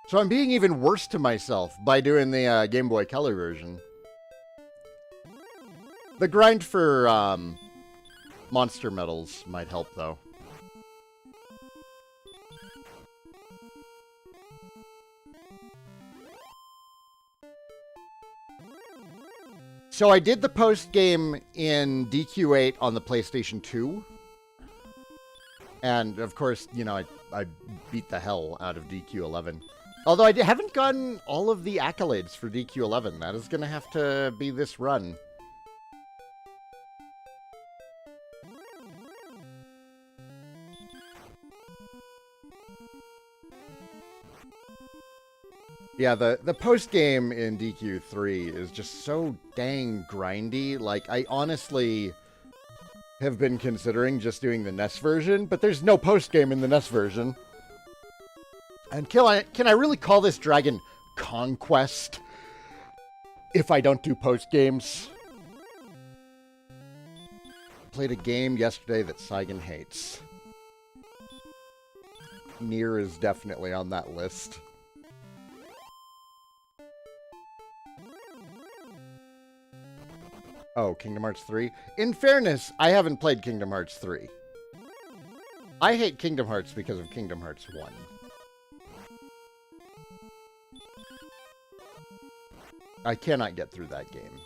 A: So I'm being even worse to myself by doing the Game Boy Color version. The grind for monster medals might help, though. So I did the post-game in DQ8 on the PlayStation 2. And, of course, you know, I beat the hell out of DQ11. Although I haven't gotten all of the accolades for DQ11. That is going to have to be this run. Yeah, the post-game in DQ3 is just so dang grindy. Like, I honestly have been considering just doing the NES version, but there's no post-game in the NES version. And can I really call this dragon conQuest if I don't do post-games? Played a game yesterday that Saigon hates. Nier is definitely on that list. Oh, Kingdom Hearts 3? In fairness, I haven't played Kingdom Hearts 3. I hate Kingdom Hearts because of Kingdom Hearts 1. I cannot get through that game.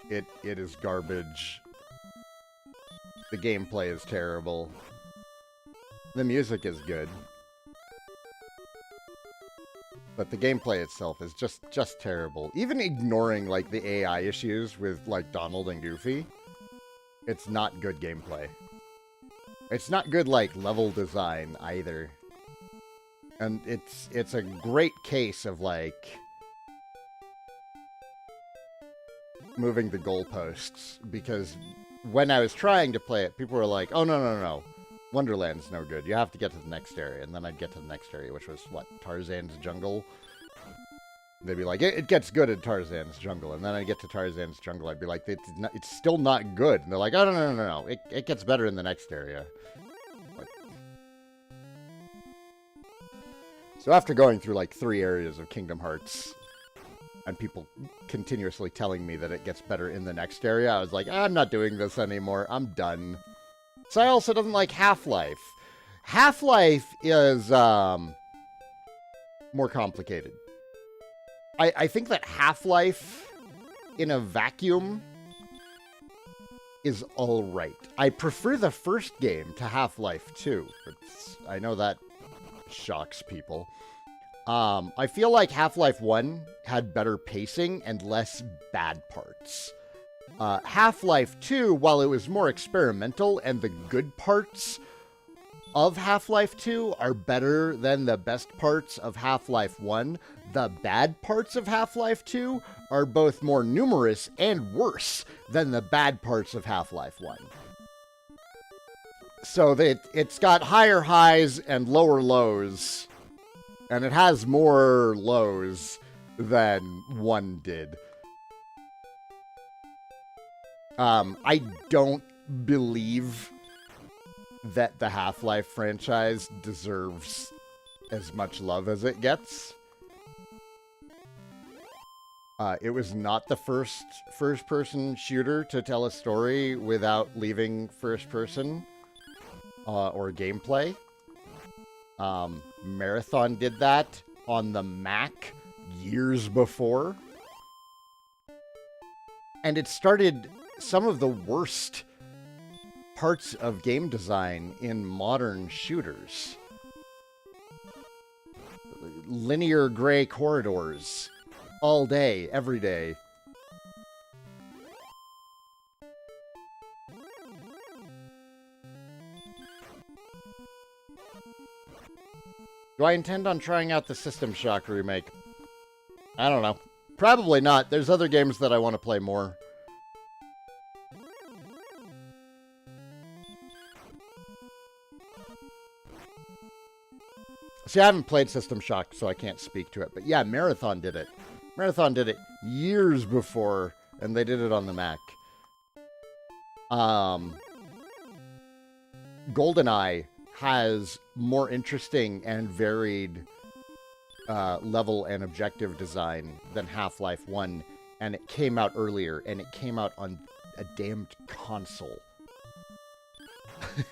A: It is garbage. The gameplay is terrible. The music is good. But the gameplay itself is just terrible. Even ignoring, like, the AI issues with, like, Donald and Goofy, it's not good gameplay. It's not good, like, level design either. And it's a great case of, like, moving the goalposts. Because when I was trying to play it, people were like, oh, no. Wonderland's no good. You have to get to the next area. And then I'd get to the next area, which was, what, Tarzan's Jungle? They'd be like, it gets good in Tarzan's Jungle. And then I'd get to Tarzan's Jungle. I'd be like, it's still not good. And they're like, oh, no. It gets better in the next area. Like, so after going through, like, 3 areas of Kingdom Hearts, and people continuously telling me that it gets better in the next area, I was like, I'm not doing this anymore. I'm done. So I also doesn't like Half-Life. Half-Life is more complicated. I think that Half-Life in a vacuum is alright. I prefer the first game to Half-Life 2. I know that shocks people. I feel like Half-Life 1 had better pacing and less bad parts. Half-Life 2, while it was more experimental and the good parts of Half-Life 2 are better than the best parts of Half-Life 1, the bad parts of Half-Life 2 are both more numerous and worse than the bad parts of Half-Life 1. So it's got higher highs and lower lows, and it has more lows than 1 did. I don't believe that the Half-Life franchise deserves as much love as it gets. It was not the first-person shooter to tell a story without leaving first-person or gameplay. Marathon did that on the Mac years before. And it started some of the worst parts of game design in modern shooters. Linear gray corridors. All day, every day. Do I intend on trying out the System Shock remake? I don't know. Probably not. There's other games that I want to play more. See, I haven't played System Shock, so I can't speak to it. But yeah, Marathon did it. Marathon did it years before, and they did it on the Mac. GoldenEye has more interesting and varied level and objective design than Half-Life 1, and it came out earlier, and it came out on a damned console.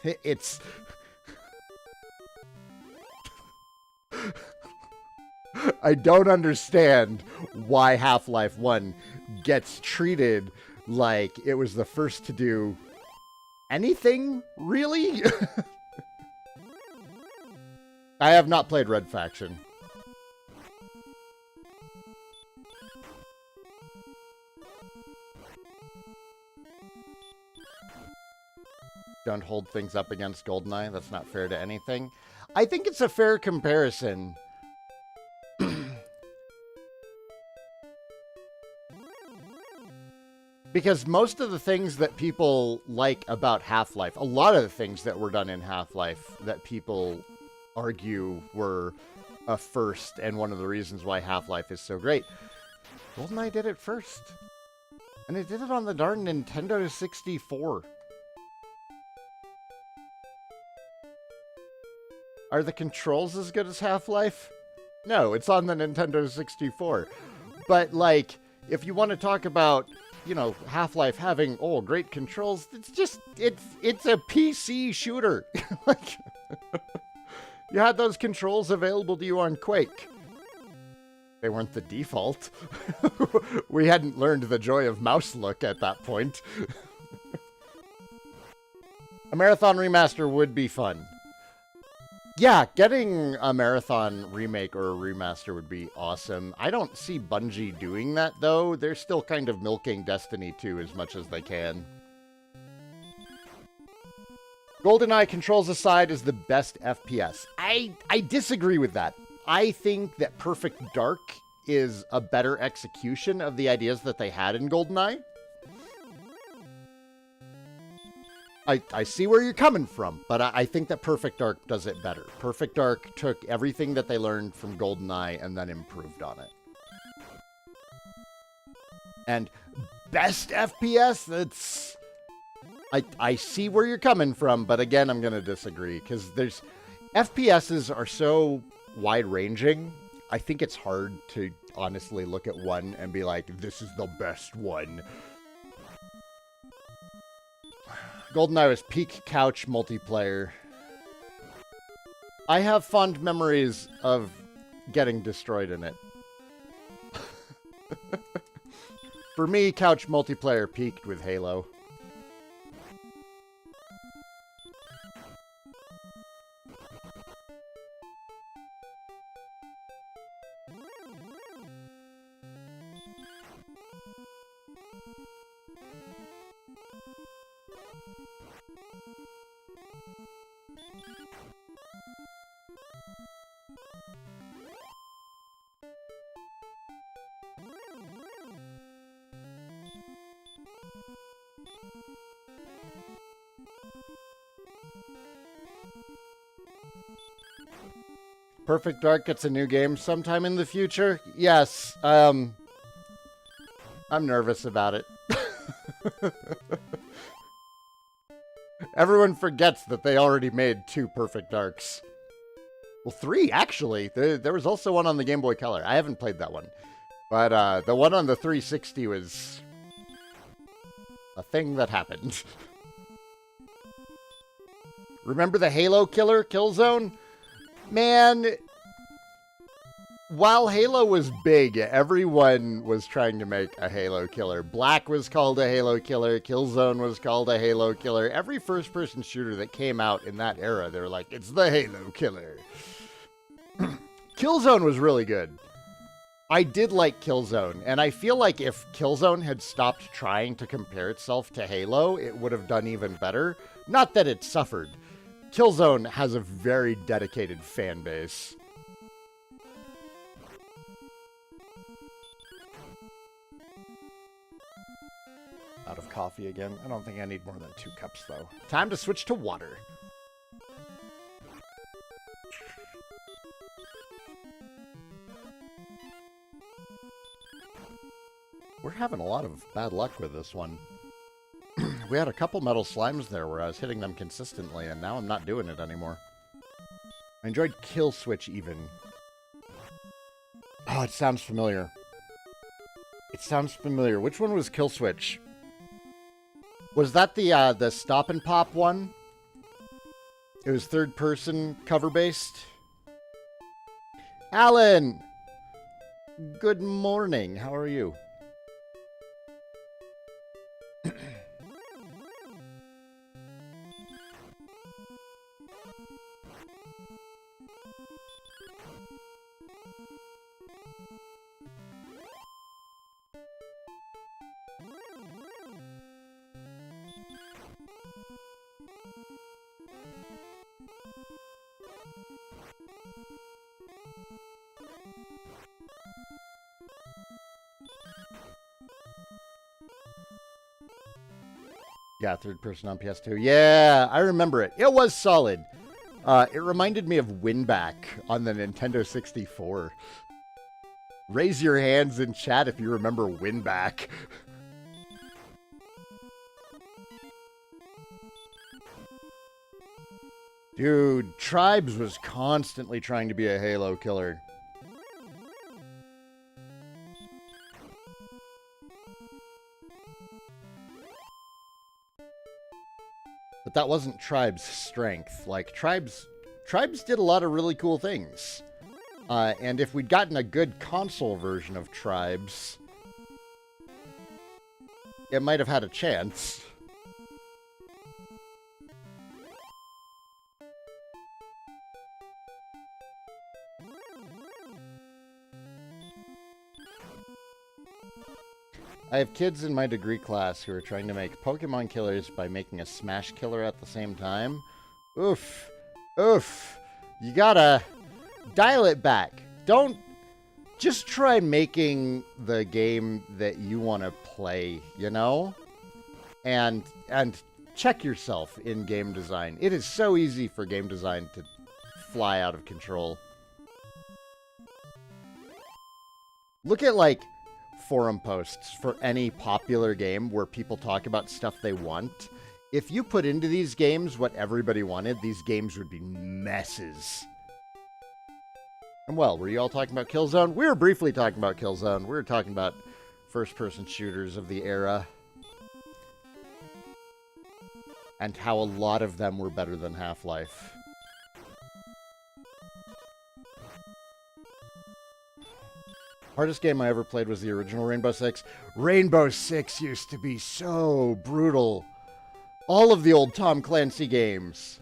A: It's... I don't understand why Half-Life 1 gets treated like it was the first to do anything, really? I have not played Red Faction. Don't hold things up against GoldenEye. That's not fair to anything. I think it's a fair comparison. Because most of the things that people like about Half-Life, a lot of the things that were done in Half-Life that people argue were a first and one of the reasons why Half-Life is so great, GoldenEye did it first. And it did it on the darn Nintendo 64. Are the controls as good as Half-Life? No, it's on the Nintendo 64. But, like, if you want to talk about, you know, Half-Life having, oh, great controls, it's just, it's a PC shooter. Like, you had those controls available to you on Quake. They weren't the default. We hadn't learned the joy of mouse look at that point. A Marathon remaster would be fun. Yeah, getting a Marathon remake or a remaster would be awesome. I don't see Bungie doing that, though. They're still kind of milking Destiny 2 as much as they can. GoldenEye, controls aside, is the best FPS. I disagree with that. I think that Perfect Dark is a better execution of the ideas that they had in GoldenEye. I see where you're coming from, but I think that Perfect Dark does it better. Perfect Dark took everything that they learned from GoldenEye and then improved on it. And best FPS, that's... I see where you're coming from, but again, I'm going to disagree, because there's... FPSs are so wide-ranging, I think it's hard to honestly look at one and be like, this is the best one. GoldenEye was peak couch multiplayer. I have fond memories of getting destroyed in it. For me, couch multiplayer peaked with Halo. Perfect Dark gets a new game sometime in the future? Yes. I'm nervous about it. Everyone forgets that they already made 2 perfect arcs. Well, 3, actually. There was also one on the Game Boy Color. I haven't played that one. But the one on the 360 was a thing that happened. Remember the Halo killer, Killzone? Man, while Halo was big, everyone was trying to make a Halo killer. Black was called a Halo killer. Killzone was called a Halo killer. Every first-person shooter that came out in that era, they were like, it's the Halo killer. Killzone was really good. I did like Killzone, and I feel like if Killzone had stopped trying to compare itself to Halo, it would have done even better. Not that it suffered. Killzone has a very dedicated fan base. Out of coffee again. I don't think I need more than 2 cups, though. Time to switch to water. We're having a lot of bad luck with this one. We had a couple metal slimes there where I was hitting them consistently, and now I'm not doing it anymore. I enjoyed Kill Switch even. Oh, it sounds familiar. It sounds familiar. Which one was Kill Switch? Was that the Stop and Pop one? It was third-person, cover-based. Alan! Good morning. How are you? Yeah, third person on PS2. Yeah, I remember it. It was solid. It reminded me of Winback on the Nintendo 64. Raise your hands in chat if you remember Winback. Dude, Tribes was constantly trying to be a Halo killer. But that wasn't Tribes' strength. Like, Tribes did a lot of really cool things. And if we'd gotten a good console version of Tribes, it might have had a chance. I have kids in my degree class who are trying to make Pokemon killers by making a Smash killer at the same time. Oof. Oof. You gotta dial it back. Don't just try making the game that you want to play, you know? And check yourself in game design. It is so easy for game design to fly out of control. Look at, like, forum posts for any popular game where people talk about stuff they want. If you put into these games what everybody wanted, these games would be messes. And well, were you all talking about Killzone? We were briefly talking about Killzone. We were talking about first-person shooters of the era. And how a lot of them were better than Half-Life. Hardest game I ever played was the original Rainbow Six. Rainbow Six used to be so brutal. All of the old Tom Clancy games.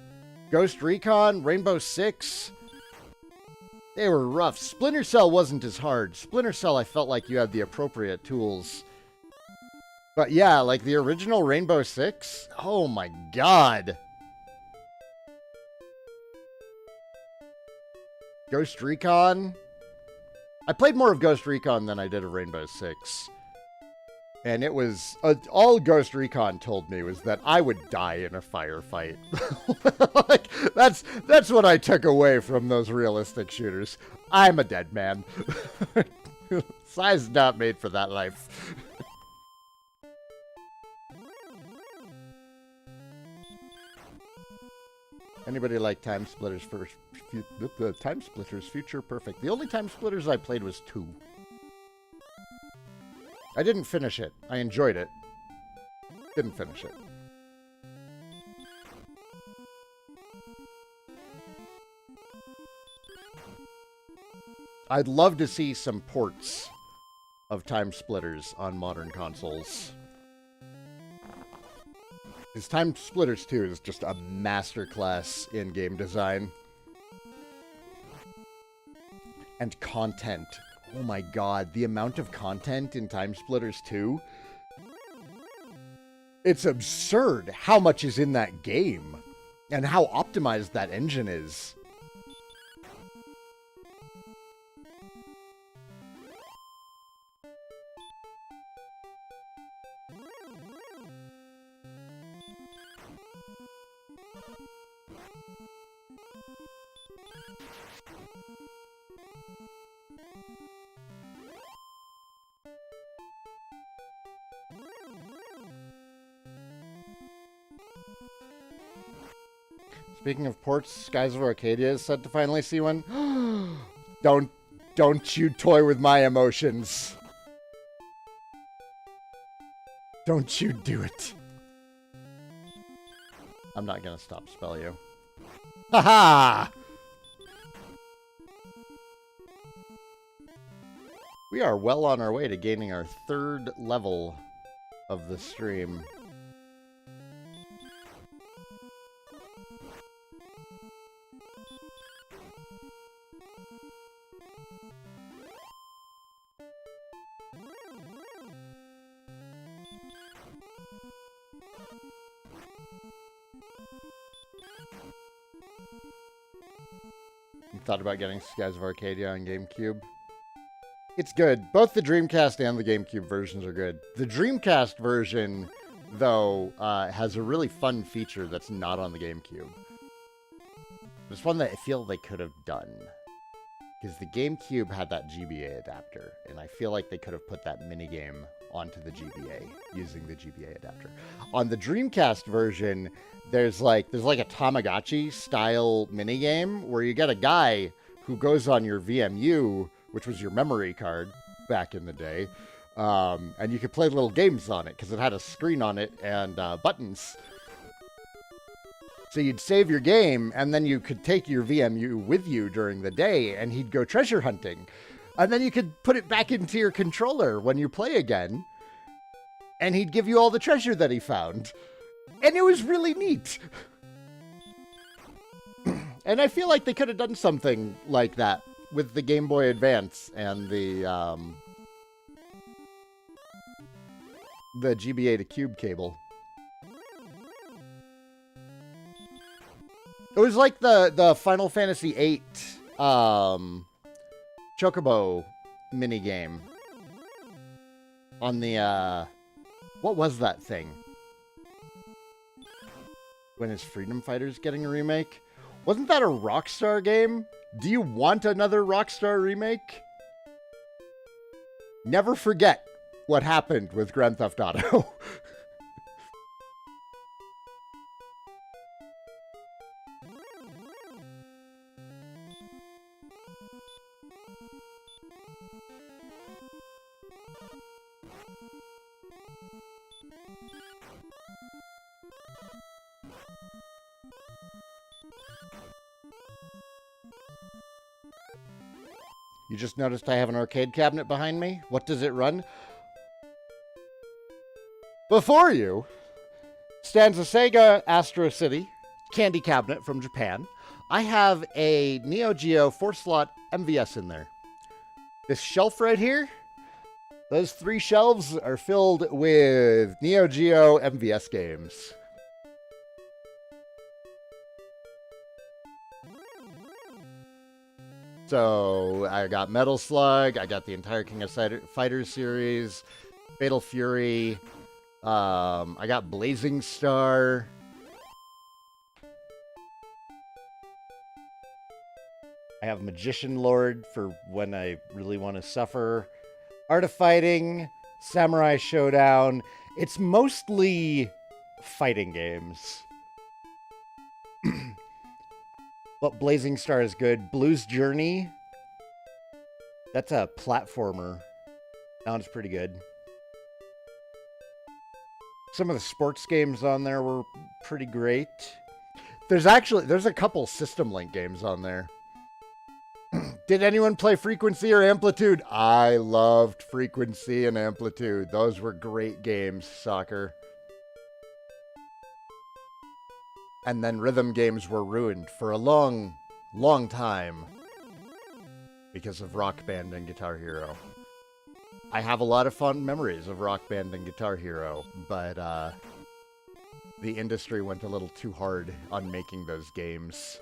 A: Ghost Recon, Rainbow Six. They were rough. Splinter Cell wasn't as hard. Splinter Cell, I felt like you had the appropriate tools. But yeah, like the original Rainbow Six. Oh my god. Ghost Recon. I played more of Ghost Recon than I did of Rainbow Six. And it was... all Ghost Recon told me was that I would die in a firefight. Like, that's what I took away from those realistic shooters. I'm a dead man. Size not made for that life. Anybody like Time Splitters first? Time Splitters Future Perfect. The only Time Splitters I played was 2. I didn't finish it. I enjoyed it. Didn't finish it. I'd love to see some ports of Time Splitters on modern consoles. Because Time Splitters 2 is just a masterclass in game design. And content. Oh my god, the amount of content in Time Splitters 2. It's absurd how much is in that game. And how optimized that engine is. Speaking of ports, Skies of Arcadia is set to finally see one. Don't you toy with my emotions. Don't you do it. I'm not gonna stop spell you. Haha! We are well on our way to gaining our 3rd level of the stream. Thought about getting Skies of Arcadia on GameCube. It's good. Both the Dreamcast and the GameCube versions are good. The Dreamcast version, though, has a really fun feature that's not on the GameCube. It's one that I feel they could have done. Because the GameCube had that GBA adapter, and I feel like they could have put that minigame onto the GBA using the GBA adapter. On the Dreamcast version, there's like a Tamagotchi style minigame where you get a guy who goes on your VMU, which was your memory card back in the day, and you could play little games on it because it had a screen on it and buttons. So you'd save your game, and then you could take your VMU with you during the day, and he'd go treasure hunting. And then you could put it back into your controller when you play again, and he'd give you all the treasure that he found. And it was really neat. And I feel like they could have done something like that with the Game Boy Advance and the GBA to Cube cable. It was like the Final Fantasy VIII Chocobo minigame on the, what was that thing? When is Freedom Fighters getting a remake? Wasn't that a Rockstar game? Do you want another Rockstar remake? Never forget what happened with Grand Theft Auto. You just noticed I have an arcade cabinet behind me? What does it run? Before you stands a Sega Astro City candy cabinet from Japan. I have a Neo Geo 4-slot MVS in there. This shelf right here, those 3 shelves are filled with Neo Geo MVS games. So I got Metal Slug, I got the entire King of Fighters series, Fatal Fury, I got Blazing Star. I have Magician Lord for when I really want to suffer. Art of Fighting, Samurai Showdown. It's mostly fighting games. But Blazing Star is good. Blues Journey. That's a platformer. That one's pretty good. Some of the sports games on there were pretty great. There's a couple System Link games on there. Did anyone play Frequency or Amplitude? I loved Frequency and Amplitude. Those were great games, soccer. And then rhythm games were ruined for a long, long time because of Rock Band and Guitar Hero. I have a lot of fond memories of Rock Band and Guitar Hero, but the industry went a little too hard on making those games.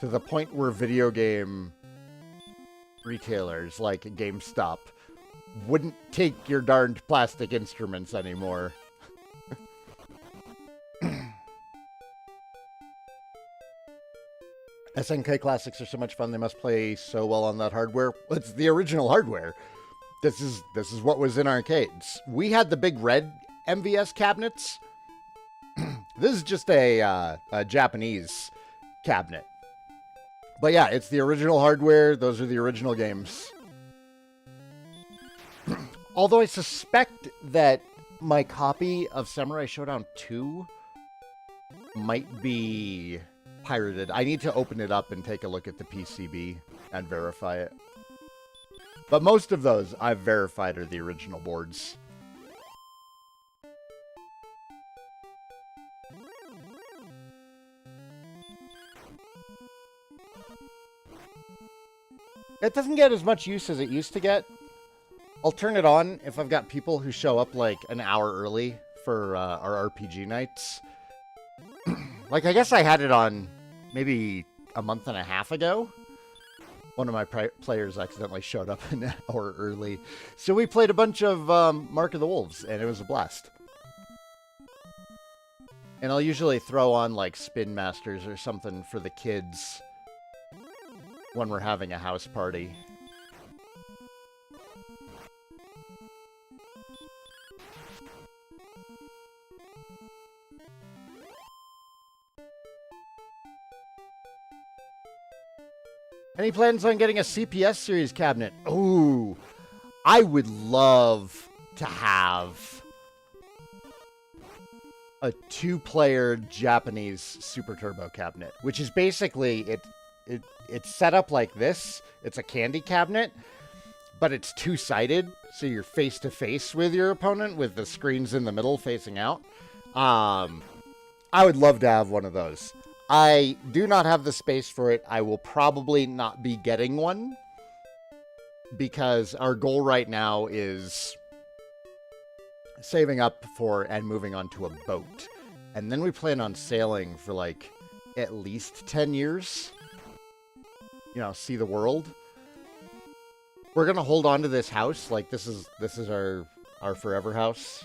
A: To the point where video game retailers like GameStop wouldn't take your darned plastic instruments anymore. SNK Classics are so much fun. They must play so well on that hardware. It's the original hardware. This is what was in arcades. We had the big red MVS cabinets. This is just a Japanese cabinet. But yeah, it's the original hardware. Those are the original games. Although I suspect that my copy of Samurai Showdown 2 might be pirated. I need to open it up and take a look at the PCB and verify it. But most of those I've verified are the original boards. It doesn't get as much use as it used to get. I'll turn it on if I've got people who show up like an hour early for our RPG nights. Like, I guess I had it on maybe a month and a half ago. One of my players accidentally showed up an hour early. So we played a bunch of Mark of the Wolves, and it was a blast. And I'll usually throw on, like, Spin Masters or something for the kids when we're having a house party. Any plans on getting a CPS series cabinet? Ooh, I would love to have a 2-player Japanese Super Turbo cabinet, which is basically it's set up like this. It's a candy cabinet, but it's 2-sided, so you're face to face with your opponent with the screens in the middle facing out. I would love to have one of those. I do not have the space for it. I will probably not be getting one because our goal right now is saving up for and moving on to a boat. And then we plan on sailing for like at least 10 years. You know, see the world. We're going to hold on to this house. Like this is our forever house.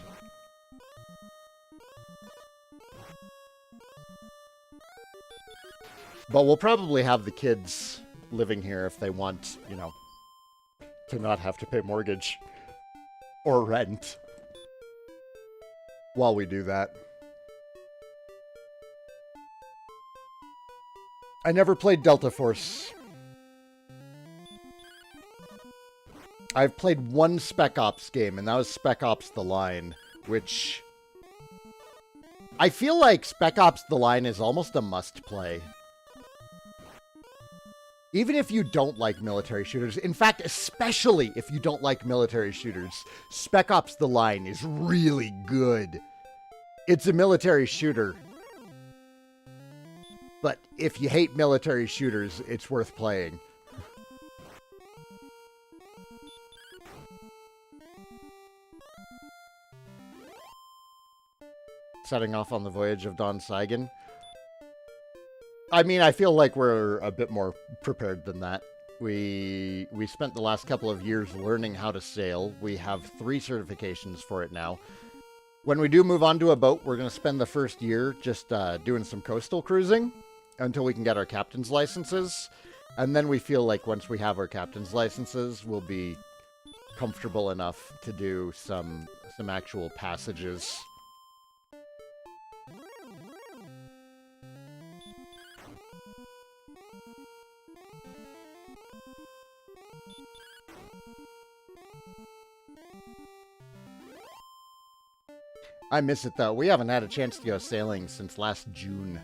A: But we'll probably have the kids living here if they want, you know, to not have to pay mortgage or rent while we do that. I never played Delta Force. I've played one Spec Ops game, and that was Spec Ops The Line, which I feel like Spec Ops The Line is almost a must-play. Even if you don't like military shooters, in fact, especially if you don't like military shooters, Spec Ops The Line is really good. It's a military shooter. But if you hate military shooters, it's worth playing. Setting off on the voyage of Don Saigon. I mean, I feel like we're a bit more prepared than that. We spent the last couple of years learning how to sail. We have 3 certifications for it now. When we do move on to a boat, we're going to spend the first year just doing some coastal cruising until we can get our captain's licenses. And then we feel like once we have our captain's licenses, we'll be comfortable enough to do some actual passages. I miss it, though. We haven't had a chance to go sailing since last June.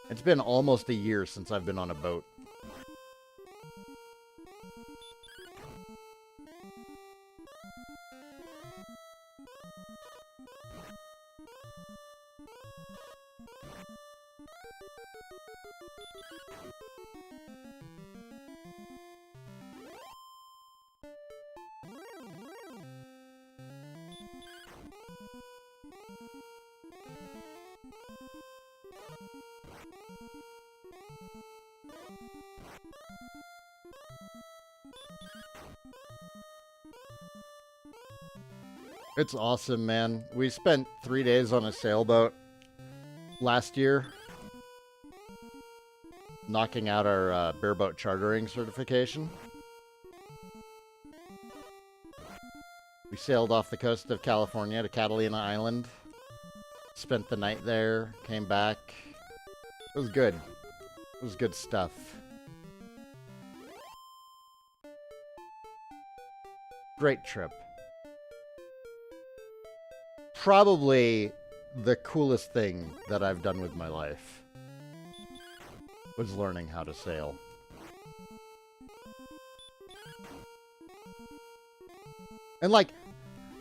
A: It's been almost a year since I've been on a boat. It's awesome, man. We spent 3 days on a sailboat last year, knocking out our bareboat chartering certification. We sailed off the coast of California to Catalina Island, spent the night there, came back. It was good. It was good stuff. Great trip. Probably the coolest thing that I've done with my life was learning how to sail. And like,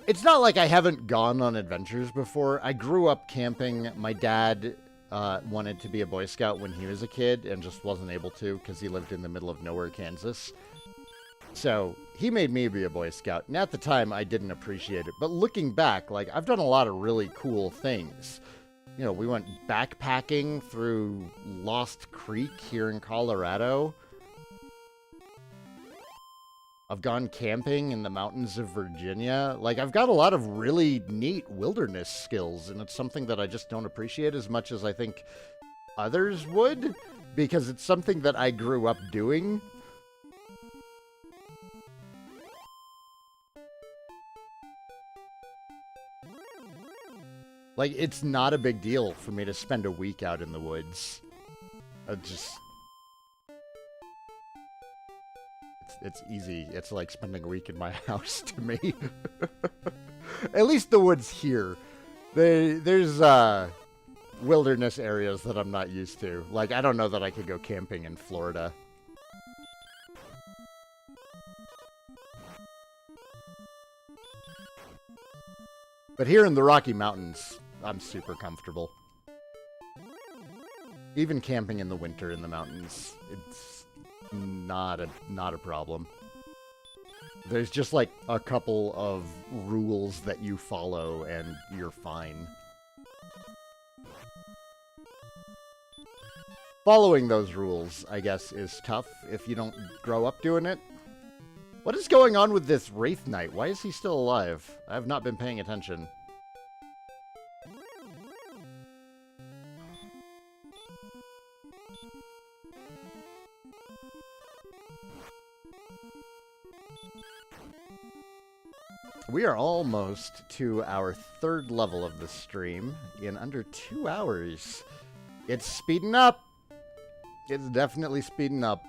A: it's not like I haven't gone on adventures before. I grew up camping. My dad wanted to be a Boy Scout when he was a kid and just wasn't able to because he lived in the middle of nowhere, Kansas. So he made me be a Boy Scout, and at the time I didn't appreciate it. But looking back, like, I've done a lot of really cool things. You know, we went backpacking through Lost Creek here in Colorado. I've gone camping in the mountains of Virginia. Like, I've got a lot of really neat wilderness skills, and it's something that I just don't appreciate as much as I think others would, because it's something that I grew up doing. Like, it's not a big deal for me to spend a week out in the woods. It's easy. It's like spending a week in my house to me. At least the woods here. There's wilderness areas that I'm not used to. Like, I don't know that I could go camping in Florida. But here in the Rocky Mountains, I'm super comfortable. Even camping in the winter in the mountains, it's not a problem. There's just like a couple of rules that you follow and you're fine. Following those rules, I guess, is tough if you don't grow up doing it. What is going on with this Wraith Knight? Why is he still alive? I have not been paying attention. We are almost to our third level of the stream in under 2 hours. It's speeding up. It's definitely speeding up.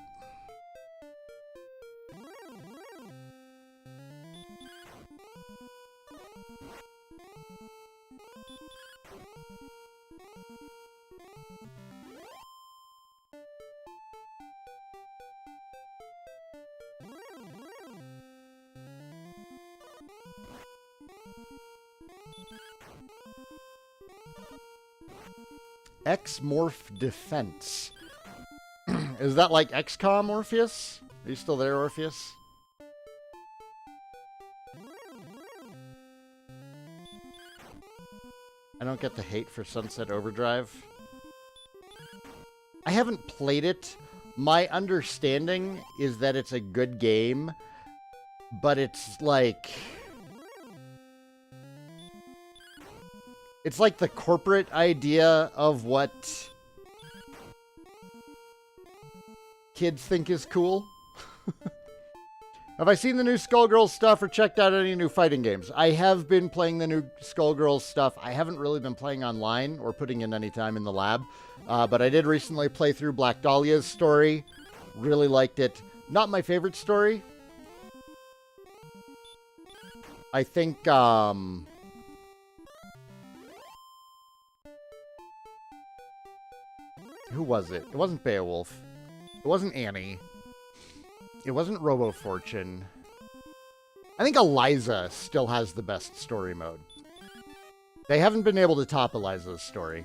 A: X-Morph Defense. Is that like XCOM, Orpheus? Are you still there, Orpheus? I don't get the hate for Sunset Overdrive. I haven't played it. My understanding is that it's a good game, but it's like... It's like the corporate idea of what kids think is cool. Have I seen the new Skullgirls stuff or checked out any new fighting games? I have been playing the new Skullgirls stuff. I haven't really been playing online or putting in any time in the lab. But I did recently play through Black Dahlia's story. Really liked it. Not my favorite story. I think, Who was it? It wasn't Beowulf. It wasn't Annie. It wasn't Robo Fortune. I think Eliza still has the best story mode. They haven't been able to top Eliza's story.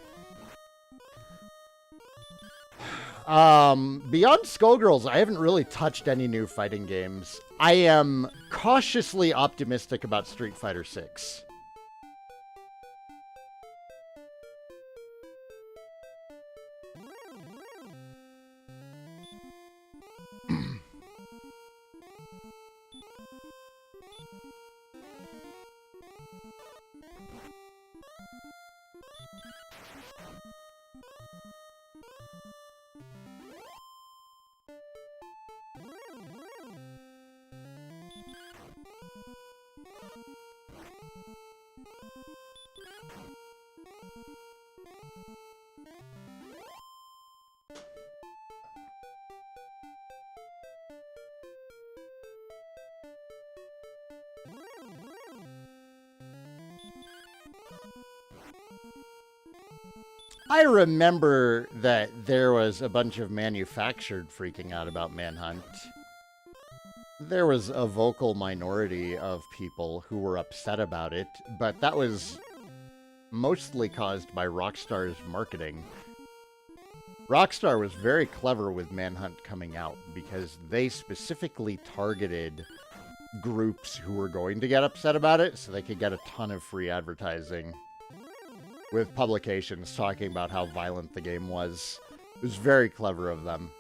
A: Beyond Skullgirls, I haven't really touched any new fighting games. I am cautiously optimistic about Street Fighter 6. I remember that there was a bunch of manufactured freaking out about Manhunt. There was a vocal minority of people who were upset about it, but that was mostly caused by Rockstar's marketing. Rockstar was very clever with Manhunt coming out because they specifically targeted groups who were going to get upset about it so they could get a ton of free advertising with publications talking about how violent the game was. It was very clever of them.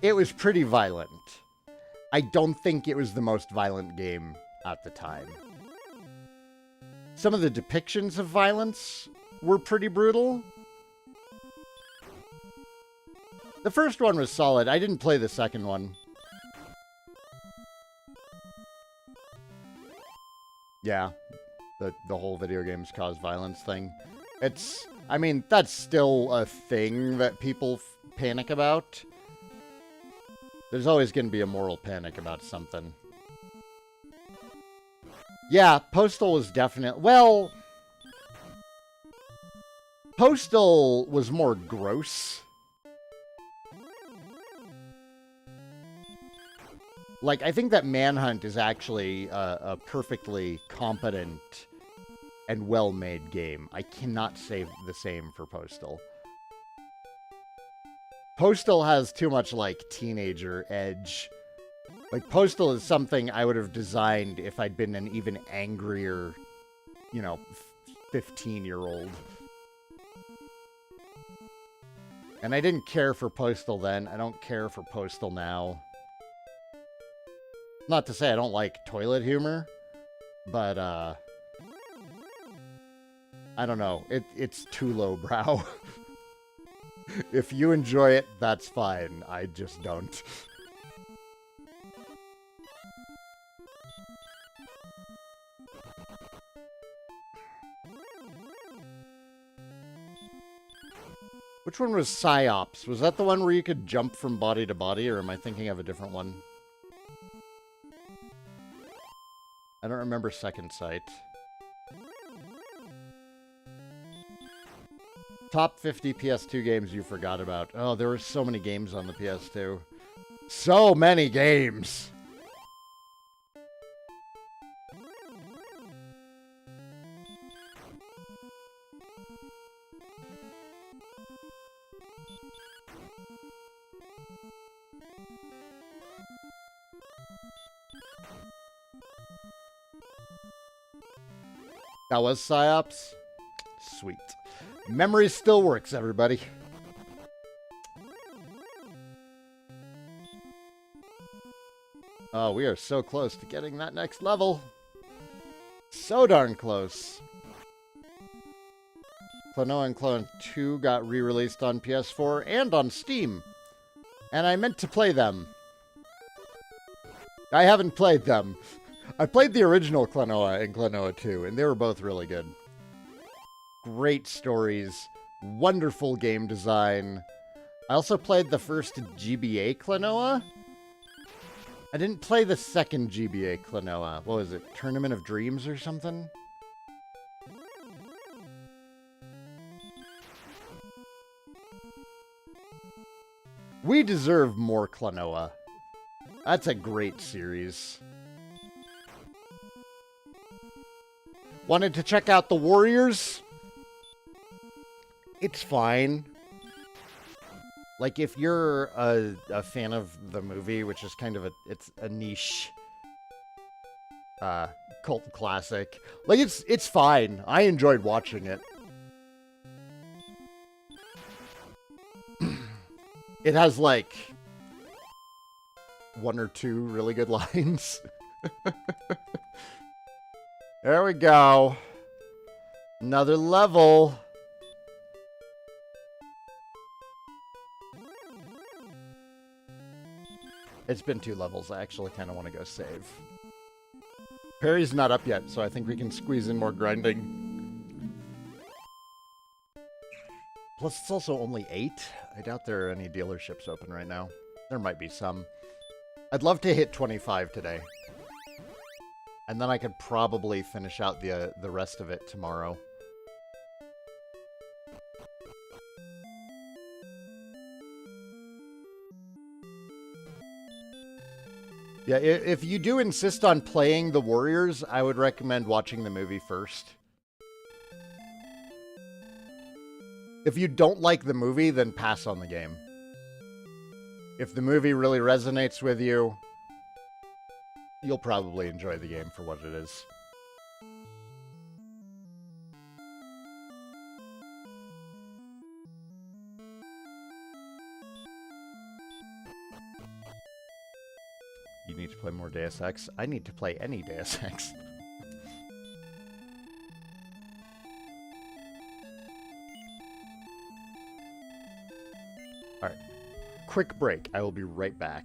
A: It was pretty violent. I don't think it was the most violent game at the time. Some of the depictions of violence were pretty brutal. The first one was solid. I didn't play the second one. Yeah, the whole video games cause violence thing. I mean, that's still a thing that people panic about. There's always going to be a moral panic about something. Yeah, Postal was definitely... Well, Postal was more gross. Like, I think that Manhunt is actually a perfectly competent and well-made game. I cannot say the same for Postal. Postal has too much, like, teenager edge. Like, Postal is something I would have designed if I'd been an even angrier, 15-year-old. And I didn't care for Postal then. I don't care for Postal now. Not to say I don't like toilet humor, but, I don't know. It's too lowbrow. If you enjoy it, that's fine. I just don't. Which one was Psyops? Was that the one where you could jump from body to body, or am I thinking of a different one? I don't remember Second Sight. Top 50 PS2 games you forgot about. Oh, there were so many games on the PS2. So many games! That was Psyops? Sweet. Memory still works, everybody. Oh, we are so close to getting that next level. So darn close. Klonoa and Clone 2 got re-released on PS4 and on Steam. And I meant to play them. I haven't played them. I played the original Klonoa and Klonoa 2, and they were both really good. Great stories, wonderful game design. I also played the first GBA Klonoa. I didn't play the second GBA Klonoa. What was it? Tournament of Dreams or something? We deserve more Klonoa. That's a great series. Wanted to check out the Warriors? It's fine. Like, if you're a fan of the movie, which is kind of it's a niche cult classic. Like, it's fine. I enjoyed watching it. It has, like, 1 or 2 really good lines. There we go. Another level. It's been 2 levels. I actually kind of want to go save. Perry's not up yet, so I think we can squeeze in more grinding. Plus, it's also only 8. I doubt there are any dealerships open right now. There might be some. I'd love to hit 25 today. And then I could probably finish out the rest of it tomorrow. Yeah, if you do insist on playing the Warriors, I would recommend watching the movie first. If you don't like the movie, then pass on the game. If the movie really resonates with you, you'll probably enjoy the game for what it is. You need to play more Deus Ex. I need to play any Deus Ex. Alright. Quick break. I will be right back.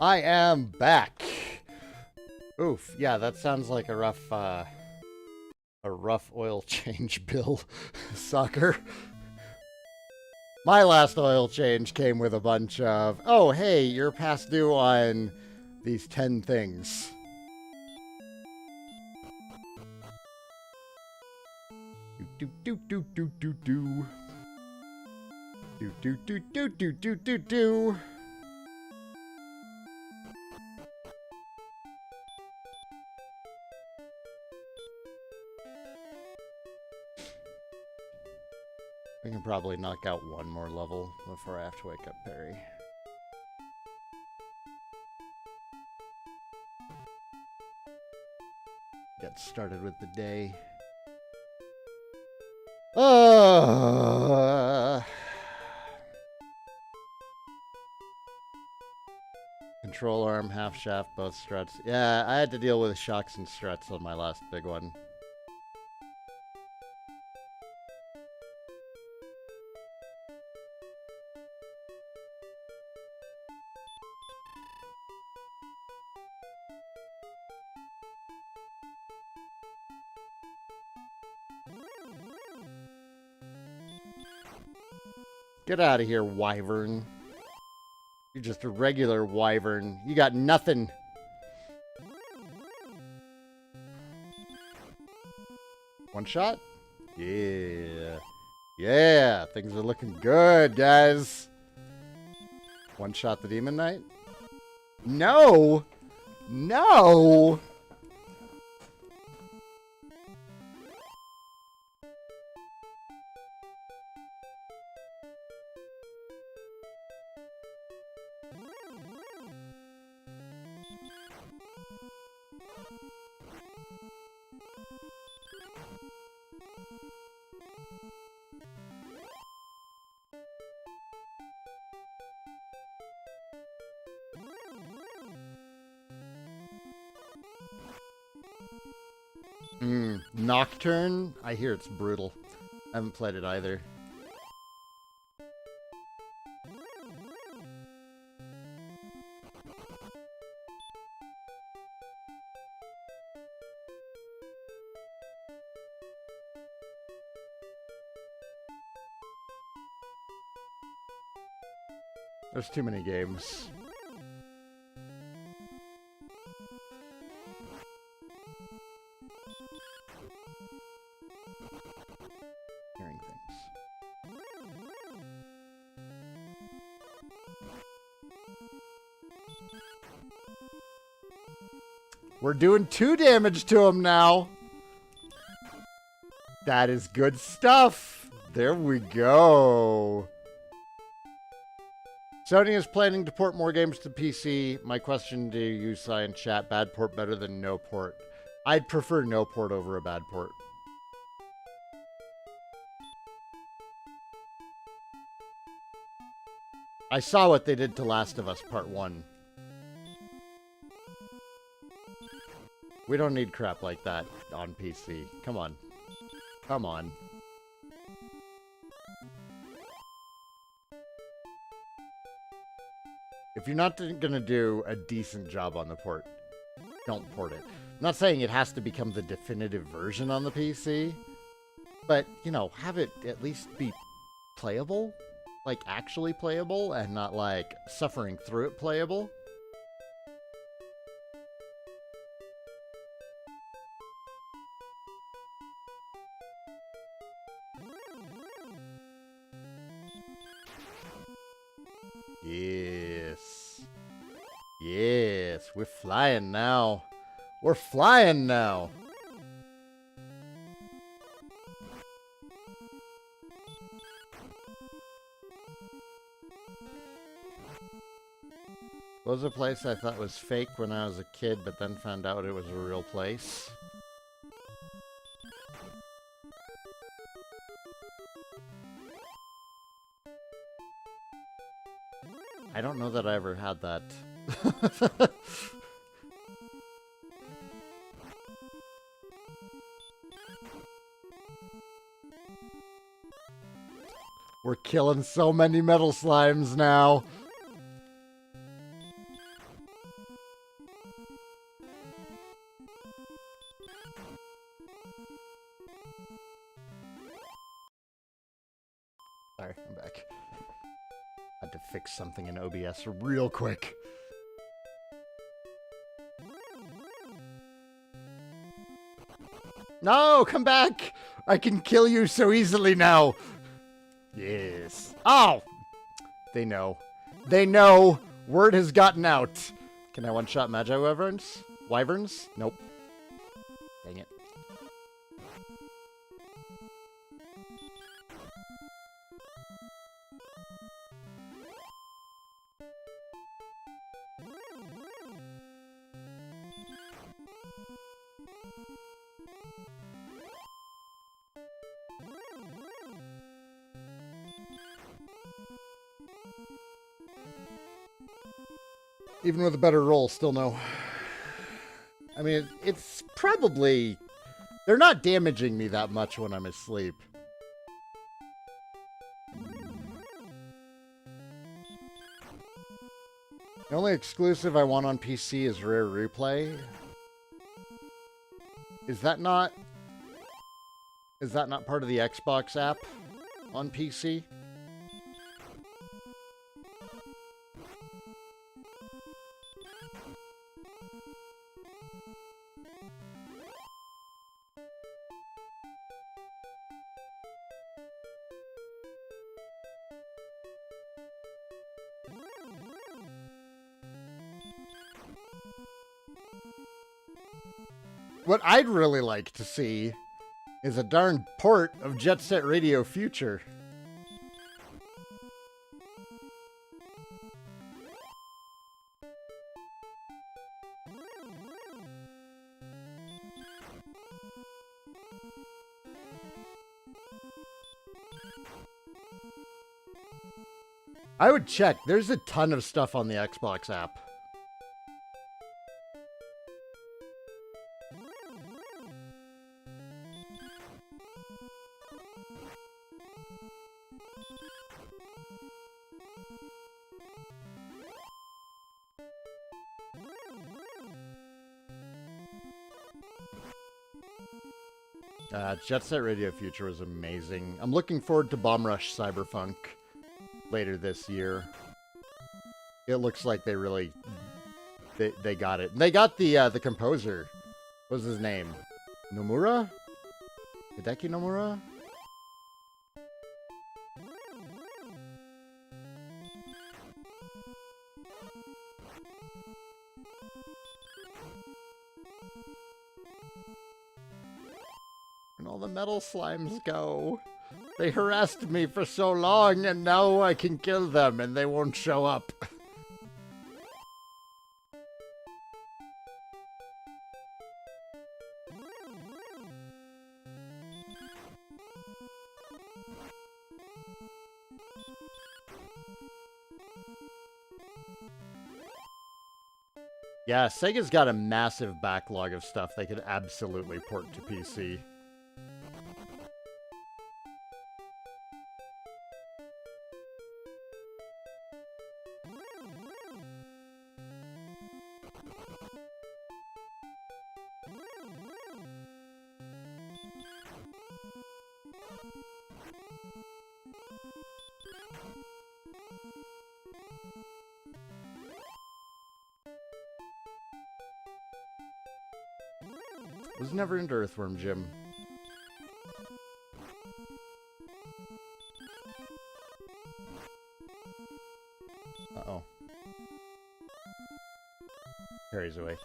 A: I am back. Oof. Yeah, that sounds like a rough oil change bill, sucker. My last oil change came with a bunch of, oh, hey, you're past due on these 10 things. Do do do do do do. Do do do do do do do do. We can probably knock out one more level before I have to wake up Perry. Get started with the day. Control arm, half shaft, both struts. Yeah, I had to deal with shocks and struts on my last big one. Get out of here, wyvern. You're just a regular wyvern. You got nothing. One shot? Yeah. Yeah, things are looking good, guys. One shot the Demon Knight? No! No! Nocturne? I hear it's brutal. I haven't played it either. There's too many games. Hearing things. We're doing 2 damage to him now. That is good stuff. There we go. Sony is planning to port more games to PC. My question to you, Sai, in chat, bad port better than no port? I'd prefer no port over a bad port. I saw what they did to Last of Us Part 1. We don't need crap like that on PC. Come on. Come on. If you're not going to do a decent job on the port, don't port it. I'm not saying it has to become the definitive version on the PC, but, you know, have it at least be playable. Like, actually playable, and not, like, suffering through it playable. Yes. Yes, we're flying now. We're flying now. What was a place I thought was fake when I was a kid, but then found out it was a real place? I don't know that I ever had that. We're killing so many metal slimes now. Sorry, I'm back. Had to fix something in OBS real quick. No, come back! I can kill you so easily now. Yes. Oh! They know. They know. Word has gotten out. Can I one-shot Magi Wyverns? Wyverns? Nope. Dang it. Even with a better roll, still no. I mean, it's probably... They're not damaging me that much when I'm asleep. The only exclusive I want on PC is Rare Replay. Is that not part of the Xbox app on PC? What I'd really like to see is a darn port of Jet Set Radio Future. I would check. There's a ton of stuff on the Xbox app. Jet Set Radio Future was amazing. I'm looking forward to Bomb Rush Cyberpunk later this year. It looks like they really they got it. And they got the composer. What was his name? Nomura? Hideki Nomura? And all the metal slimes go. They harassed me for so long, and now I can kill them, and they won't show up. Yeah, Sega's got a massive backlog of stuff they could absolutely port to PC. Was never into Earthworm Jim. Uh-oh. Harry's awake.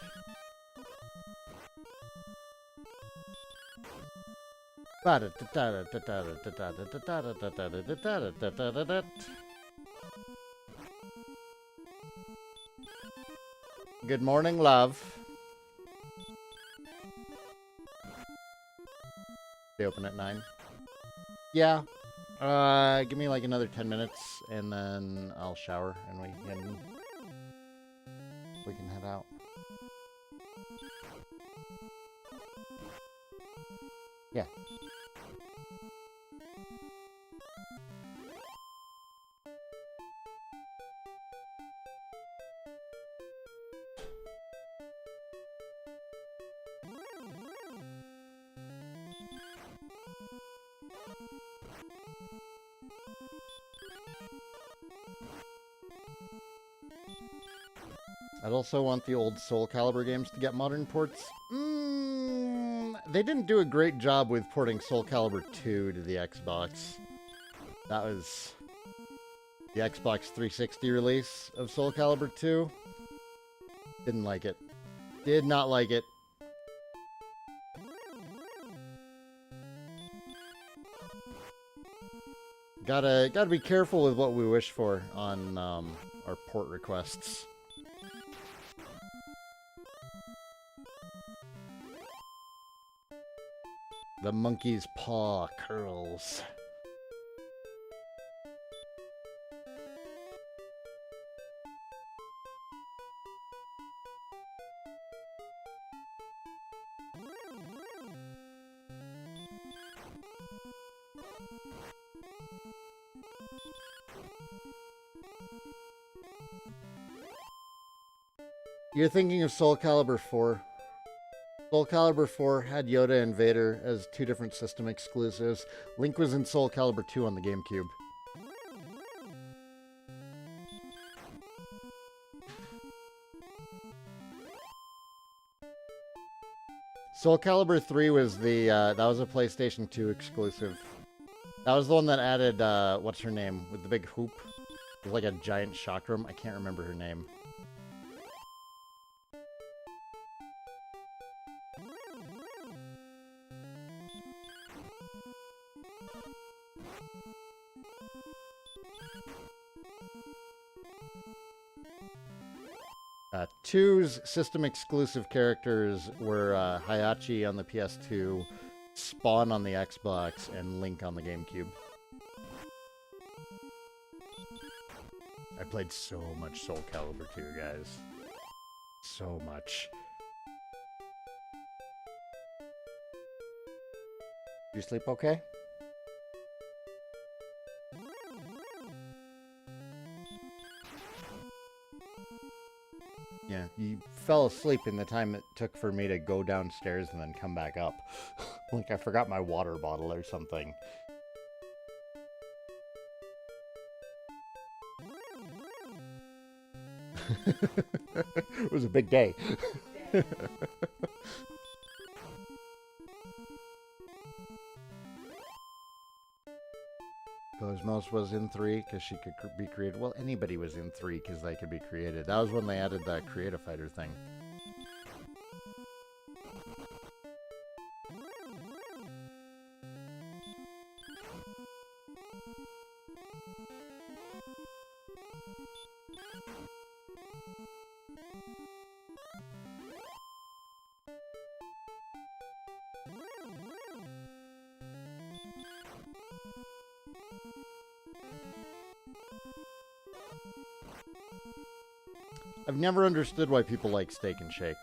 A: Good morning, love. They open at 9. Yeah. Give me like another 10 minutes, and then I'll shower, and we can head out. Yeah. I'd also want the old Soul Calibur games to get modern ports. They didn't do a great job with porting Soul Calibur 2 to the Xbox. That was the Xbox 360 release of Soul Calibur 2. Didn't like it. Did not like it. Gotta be careful with what we wish for on our port requests. The monkey's paw curls. You're thinking of Soul Calibur 4. Soul Calibur 4 had Yoda and Vader as two different system exclusives. Link was in Soul Calibur 2 on the GameCube. Soul Calibur 3 was the, that was a PlayStation 2 exclusive. That was the one that added, what's her name, with the big hoop? It was like a giant chakram. I can't remember her name. Two's system exclusive characters were Hayachi on the PS2, Spawn on the Xbox, and Link on the GameCube. I played so much Soul Calibur 2, guys. So much. Did you sleep okay? Yeah, you fell asleep in the time it took for me to go downstairs and then come back up. Like I forgot my water bottle or something. It was a big day. Cosmos was in 3 because she could be created. Well, anybody was in 3 because they could be created. That was when they added that Create Fighter thing. I've never understood why people like Steak and Shake.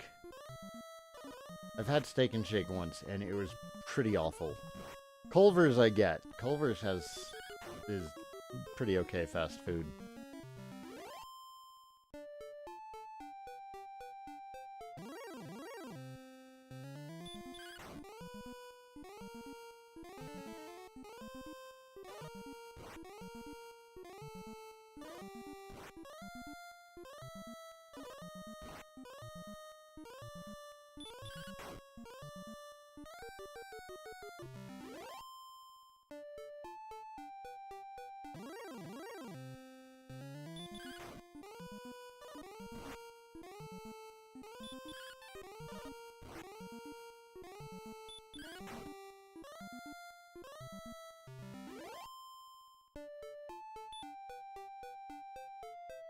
A: I've had Steak and Shake once, and it was pretty awful. Culver's I get. Culver's is pretty okay fast food.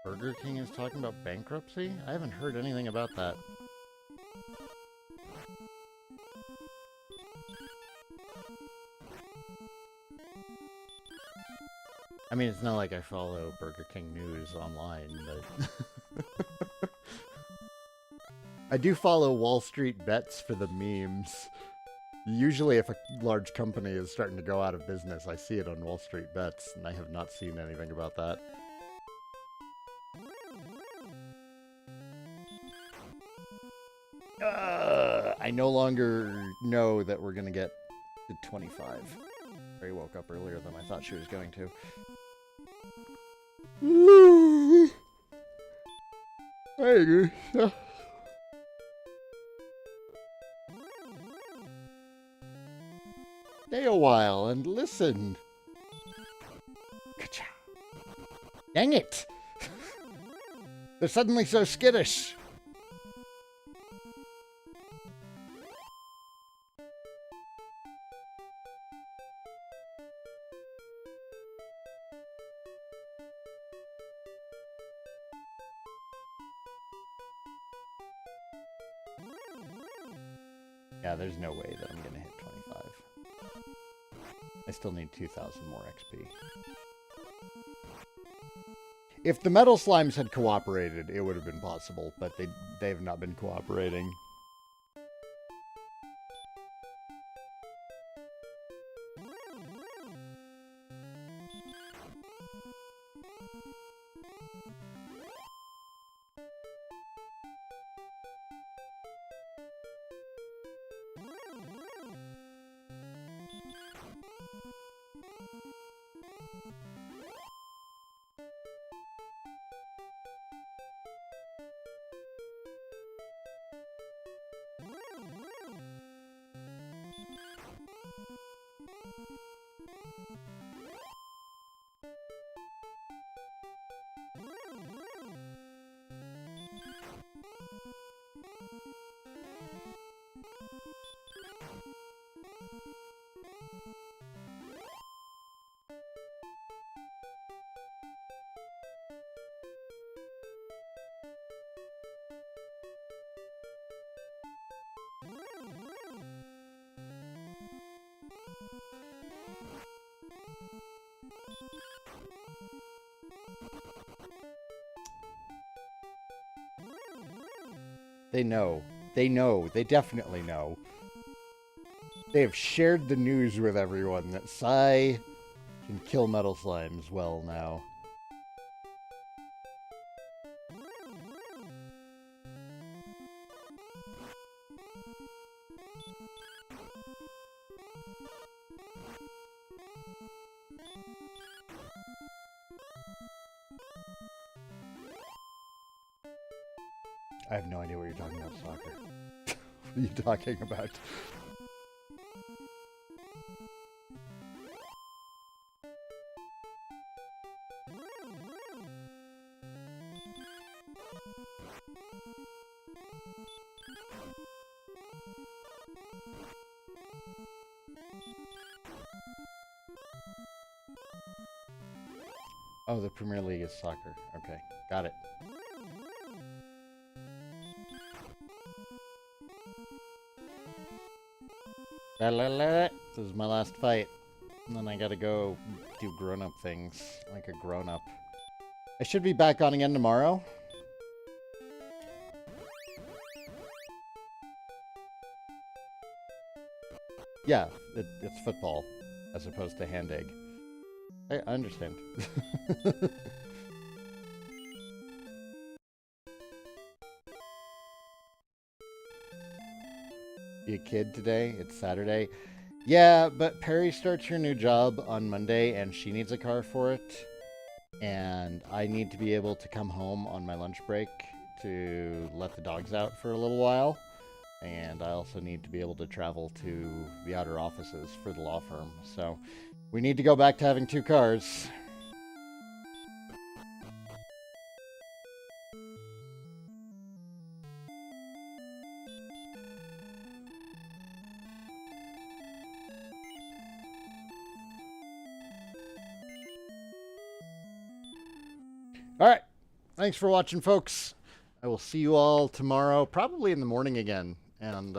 A: Burger King is talking about bankruptcy? I haven't heard anything about that. I mean, it's not like I follow Burger King news online, but... I do follow Wall Street Bets for the memes. Usually if a large company is starting to go out of business, I see it on Wall Street Bets, and I have not seen anything about that. I no longer know that we're going to get to 25. Ray woke up earlier than I thought she was going to. Hey, stay a while and listen. Ka-chow. Dang it! They're suddenly so skittish. Yeah, there's no way that I'm gonna hit 25. I still need 2,000 more XP. If the metal slimes had cooperated, it would have been possible, but they have not been cooperating. They know. They know. They definitely know. They have shared the news with everyone that Sai can kill metal slimes well now. I have no idea what you're talking about, soccer. What are you talking about? Oh, the Premier League is soccer. Okay, got it. This is my last fight. And then I gotta go do grown-up things, like a grown-up. I should be back on again tomorrow. Yeah, it's football, as opposed to hand egg. I understand. You a kid today? It's Saturday. Yeah, but Perry starts her new job on Monday, and she needs a car for it. And I need to be able to come home on my lunch break to let the dogs out for a little while. And I also need to be able to travel to the outer offices for the law firm. So we need to go back to having 2 cars. All right. Thanks for watching, folks. I will see you all tomorrow, probably in the morning again. And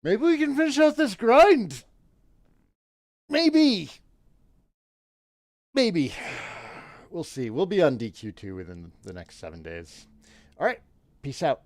A: maybe we can finish out this grind. Maybe. Maybe. We'll see. We'll be on DQ2 within the next 7 days. All right. Peace out.